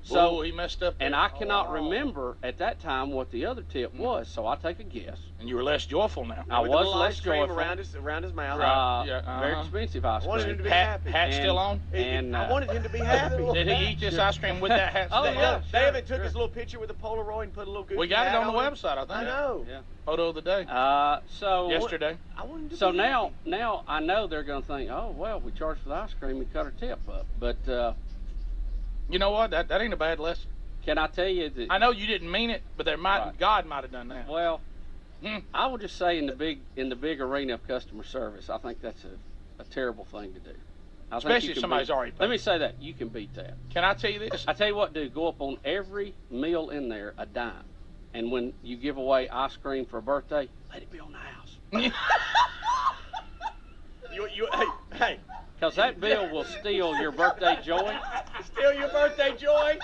So he messed up there. And I cannot remember at that time what the other tip was, so I take a guess. And you were less joyful now. I was less joyful. Around his mouth. Very expensive ice cream. I wanted him to be happy. Hat still on? And I wanted him to be happy. Did he eat this ice cream with that hat still on? Yeah. They even took his little picture with a Polaroid and put a little Gucci We got it on the him. website, I think. I know. Yeah. Photo of the day. Yesterday. So now I know they're going to think, oh, well, we charged for the ice cream and cut our tip up. But you know what? That ain't a bad lesson. Can I tell you that? I know you didn't mean it, but God might have done that. Well, I would just say in the big arena of customer service, I think that's a terrible thing to do. Especially if somebody's already paid. Let me say that. You can beat that. Can I tell you this? I tell you what, dude, go up on every meal in there a dime. And when you give away ice cream for a birthday, let it be on the house. Hey. Because that bill will steal your birthday joy. Steal your birthday joy.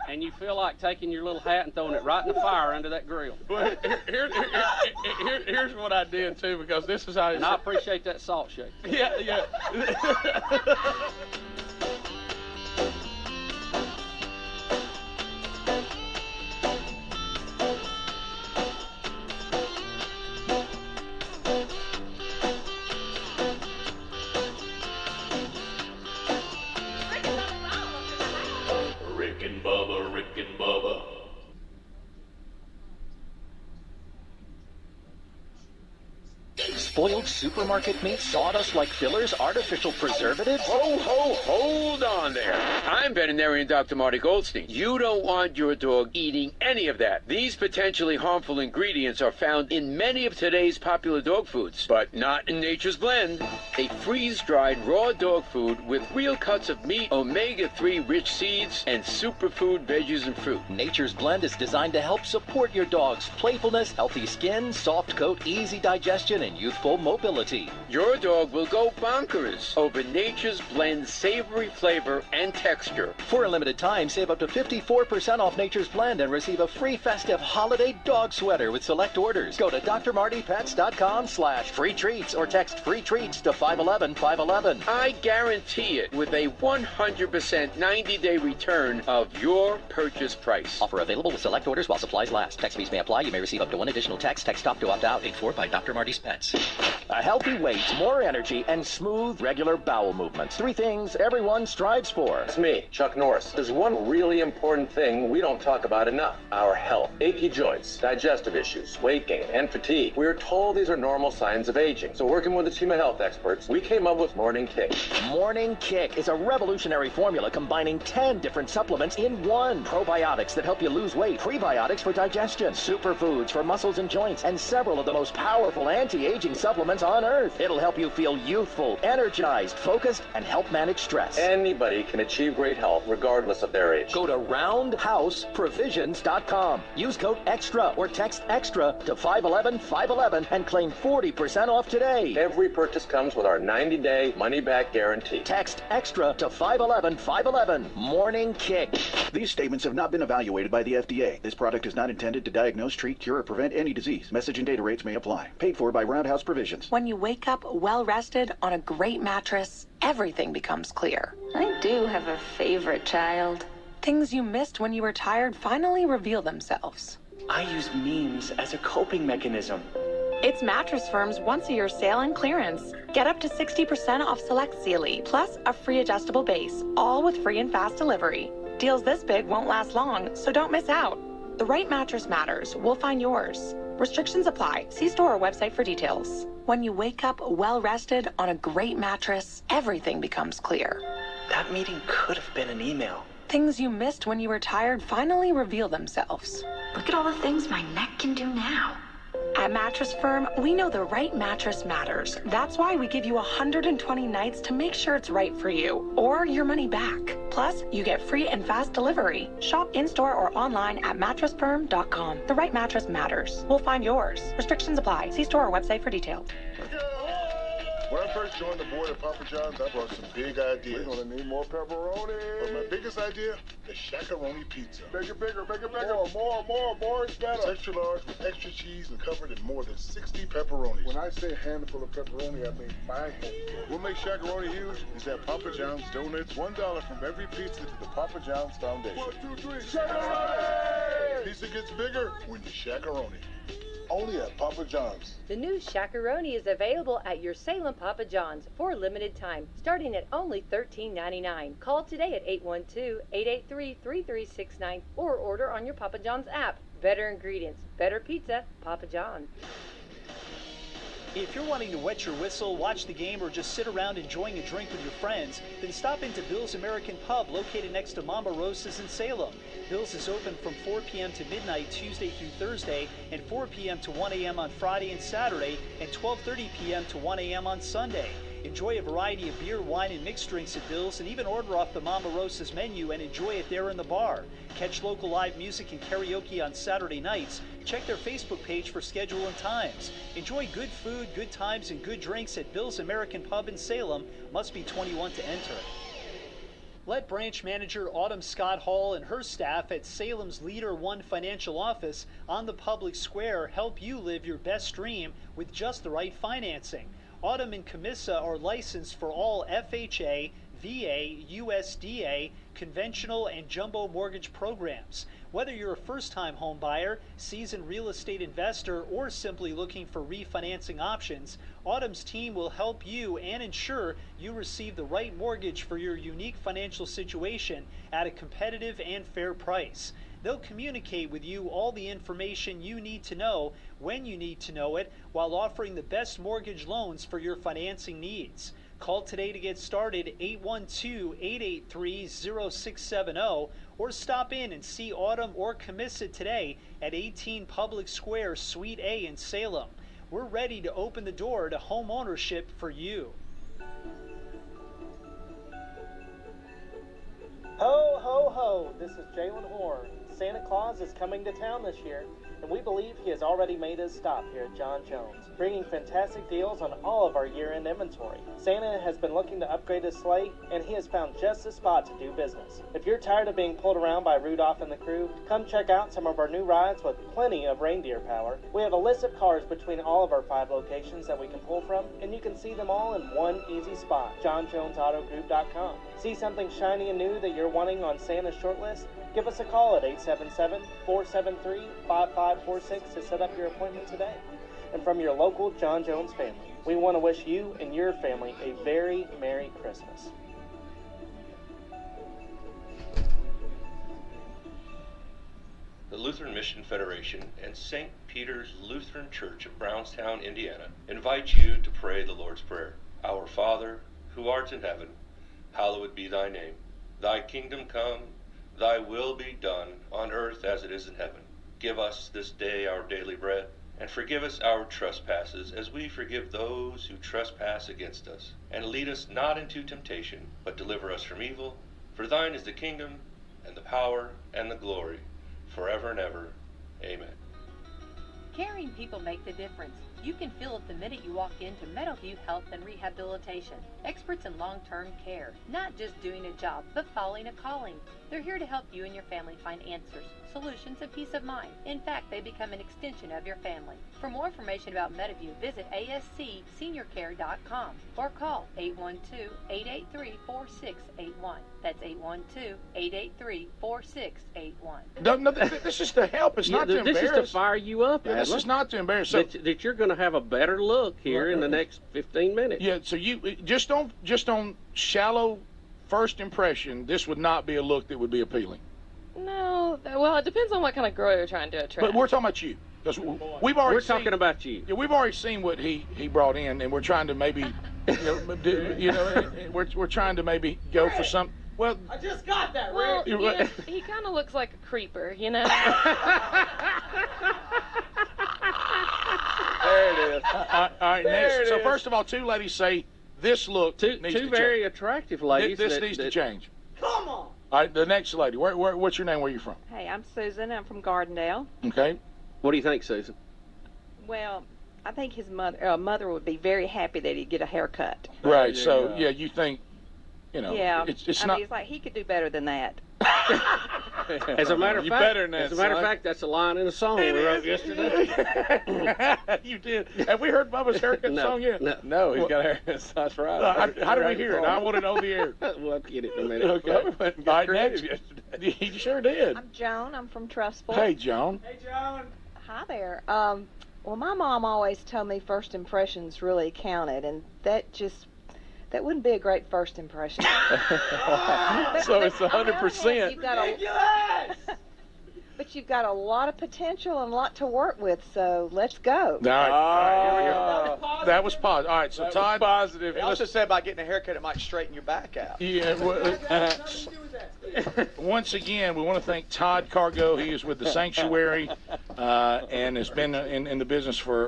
And you feel like taking your little hat and throwing it right in the fire under that grill. Well, here's what I did too, because this is how. And I appreciate that salt shake. Yeah. Rick and Bubba, Rick and Bubba. Spoiled supermarket meat, sawdust-like fillers, artificial preservatives? Hold on there. I'm veterinarian Dr. Marty Goldstein. You don't want your dog eating any of that. These potentially harmful ingredients are found in many of today's popular dog foods, but not in Nature's Blend, a freeze-dried raw dog food with real cuts of meat, omega-3 rich seeds, and superfood veggies and fruit. Nature's Blend is designed to help support your dog's playfulness, healthy skin, soft coat, easy digestion, and youthful mobility. Your dog will go bonkers over Nature's Blend savory flavor and texture. For a limited time, save up to 54% off Nature's Blend and receive a free festive holiday dog sweater with select orders. Go to drmartypets.com/free treats or text free treats to 511-511. I guarantee it with a 100% 90-day return of your purchase price. Offer available with select orders while supplies last. Text fees may apply. You may receive up to one additional text. Text stop to opt out. Paid for by Dr. Marty's Pets. A healthy weight, more energy, and smooth, regular bowel movements. 3 things everyone strives for. It's me, Chuck Norris. There's one really important thing we don't talk about enough. Our health. Achy joints, digestive issues, weight gain, and fatigue. We're told these are normal signs of aging. So working with a team of health experts, we came up with Morning Kick. Morning Kick is a revolutionary formula combining 10 different supplements in one. Probiotics that help you lose weight, prebiotics for digestion, superfoods for muscles and joints, and several of the most powerful anti-aging supplements supplements on Earth. It'll help you feel youthful, energized, focused, and help manage stress. Anybody can achieve great health regardless of their age. Go to roundhouseprovisions.com. Use code EXTRA or text EXTRA to 511-511 and claim 40% off today. Every purchase comes with our 90-day money-back guarantee. Text EXTRA to 511-511. Morning Kick. These statements have not been evaluated by the FDA. This product is not intended to diagnose, treat, cure, or prevent any disease. Message and data rates may apply. Paid for by Roundhouse Provisions. When you wake up well-rested on a great mattress, everything becomes clear. I do have a favorite child. Things you missed when you were tired finally reveal themselves. I use memes as a coping mechanism. It's Mattress Firm's once-a-year sale and clearance. Get up to 60% off select Sealy, plus a free adjustable base, all with free and fast delivery. Deals this big won't last long, so don't miss out. The right mattress matters. We'll find yours. Restrictions apply. See store or website for details. When you wake up well-rested on a great mattress, everything becomes clear. That meeting could have been an email. Things you missed when you were tired finally reveal themselves. Look at all the things my neck can do now. At Mattress Firm, we know the right mattress matters. That's why we give you 120 nights to make sure it's right for you, or your money back. Plus, you get free and fast delivery. Shop in-store or online at mattressfirm.com. The right mattress matters. We'll find yours. Restrictions apply. See store or website for details. When I first joined the board at Papa John's, I brought some big ideas. We're gonna need more pepperoni. But my biggest idea, the Shakaroni pizza. Bigger, bigger, bigger, bigger. More is better. It's extra large with extra cheese and covered in more than 60 pepperonis. When I say handful of pepperoni, I mean my handful. What makes Shakaroni huge is that Papa John's donates $1 from every pizza to the Papa John's Foundation. 1, 2, 3, Shakaroni! Pizza gets bigger when you Shakaroni. Only at Papa John's. The new Shakaroni is available at your Salem Papa John's for a limited time, starting at only $13.99. Call today at 812-883-3369 or order on your Papa John's app. Better ingredients, better pizza, Papa John's. If you're wanting to wet your whistle, watch the game, or just sit around enjoying a drink with your friends, then stop into Bill's American Pub located next to Mama Rosa's in Salem. Bill's is open from 4 p.m. to midnight Tuesday through Thursday, and 4 p.m. to 1 a.m. on Friday and Saturday, and 12:30 p.m. to 1 a.m. on Sunday. Enjoy a variety of beer, wine, and mixed drinks at Bill's, and even order off the Mama Rosa's menu and enjoy it there in the bar. Catch local live music and karaoke on Saturday nights. Check their Facebook page for schedule and times. Enjoy good food, good times, and good drinks at Bill's American Pub in Salem. Must be 21 to enter. Let branch manager Autumn Scott Hall and her staff at Salem's Leader One Financial Office on the public square help you live your best dream with just the right financing. Autumn and Camissa are licensed for all FHA, VA, USDA, conventional, and jumbo mortgage programs. Whether you're a first-time home buyer, seasoned real estate investor, or simply looking for refinancing options, Autumn's team will help you and ensure you receive the right mortgage for your unique financial situation at a competitive and fair price. They'll communicate with you all the information you need to know when you need to know it, while offering the best mortgage loans for your financing needs. Call today to get started, 812-883-0670, or stop in and see Autumn or Camissa today at 18 Public Square, Suite A in Salem. We're ready to open the door to home ownership for you. Ho, ho, ho! This is Jalen Hoare. Santa Claus is coming to town this year, and we believe he has already made his stop here at John Jones, bringing fantastic deals on all of our year-end inventory. Santa has been looking to upgrade his sleigh, and he has found just the spot to do business. If you're tired of being pulled around by Rudolph and the crew, come check out some of our new rides with plenty of reindeer power. We have a list of cars between all of our 5 locations that we can pull from, and you can see them all in one easy spot, JohnJonesAutoGroup.com. See something shiny and new that you're wanting on Santa's short list? Give us a call at 877-473-5546 to set up your appointment today. And from your local John Jones family, we want to wish you and your family a very Merry Christmas. The Lutheran Mission Federation and St. Peter's Lutheran Church of Brownstown, Indiana, invite you to pray the Lord's Prayer. Our Father, who art in heaven, hallowed be thy name. Thy kingdom come, thy will be done on earth as it is in heaven. Give us this day our daily bread, And forgive us our trespasses, as we forgive those who trespass against us. And lead us not into temptation, but deliver us from evil. For thine is the kingdom, and the power, and the glory, forever and ever. Amen. Caring people make the difference. You can feel it the minute you walk into Meadowview Health and Rehabilitation. Experts in long-term care. Not just doing a job, but following a calling. They're here to help you and your family find answers, solutions, and peace of mind. In fact, they become an extension of your family. For more information about Meadowview, visit ascseniorcare.com or call 812-883-4681. That's 812-883-4681. No, this is to help. It's not to embarrass. This is to fire you up. This is not to embarrass. So, that you're going to have a better look here in the next 15 minutes. Yeah. So you just on shallow first impression, this would not be a look that would be appealing. No. Well, it depends on what kind of girl you're trying to attract. But we're talking about you. Because we've already We're talking about you. Yeah, we've already seen what he brought in, and we're trying to maybe, we're trying to maybe go for some. Well, I just got that, well, Rick. yeah, he kind of looks like a creeper, you know. There it is. All right, next. So first of all, two ladies say this look needs to Two very attractive ladies. This needs to change. Come on. All right, the next lady. What's your name? Where are you from? Hey, I'm Susan. I'm from Gardendale. Okay. What do you think, Susan? Well, I think his mother would be very happy that he'd get a haircut. Right. So yeah, you think, Yeah. it's I not. mean, it's like he could do better than that. As a matter of You fact, better than that, as a matter of son. fact, that's a line in a song we wrote yesterday. You did. Have we heard Bubba's haircut song yet? No, he's got a haircut. That's right. How do we hear it? I want to know the air. We'll get it in a minute. Okay. All right, next. He sure did. I'm Joan. I'm from Trustful. Hey, Joan. Hey, Joan. Hi there. Well, my mom always told me first impressions really counted, and that wouldn't be a great first impression. So it's 100%. But you've got a lot of potential and a lot to work with, so let's go. All right, here we go. That was positive. All right, so That was Todd. positive. He also said about getting a haircut, it might straighten your back out. Yeah. Once again, we want to thank Todd Cargo. He is with the Sanctuary and has been in the business for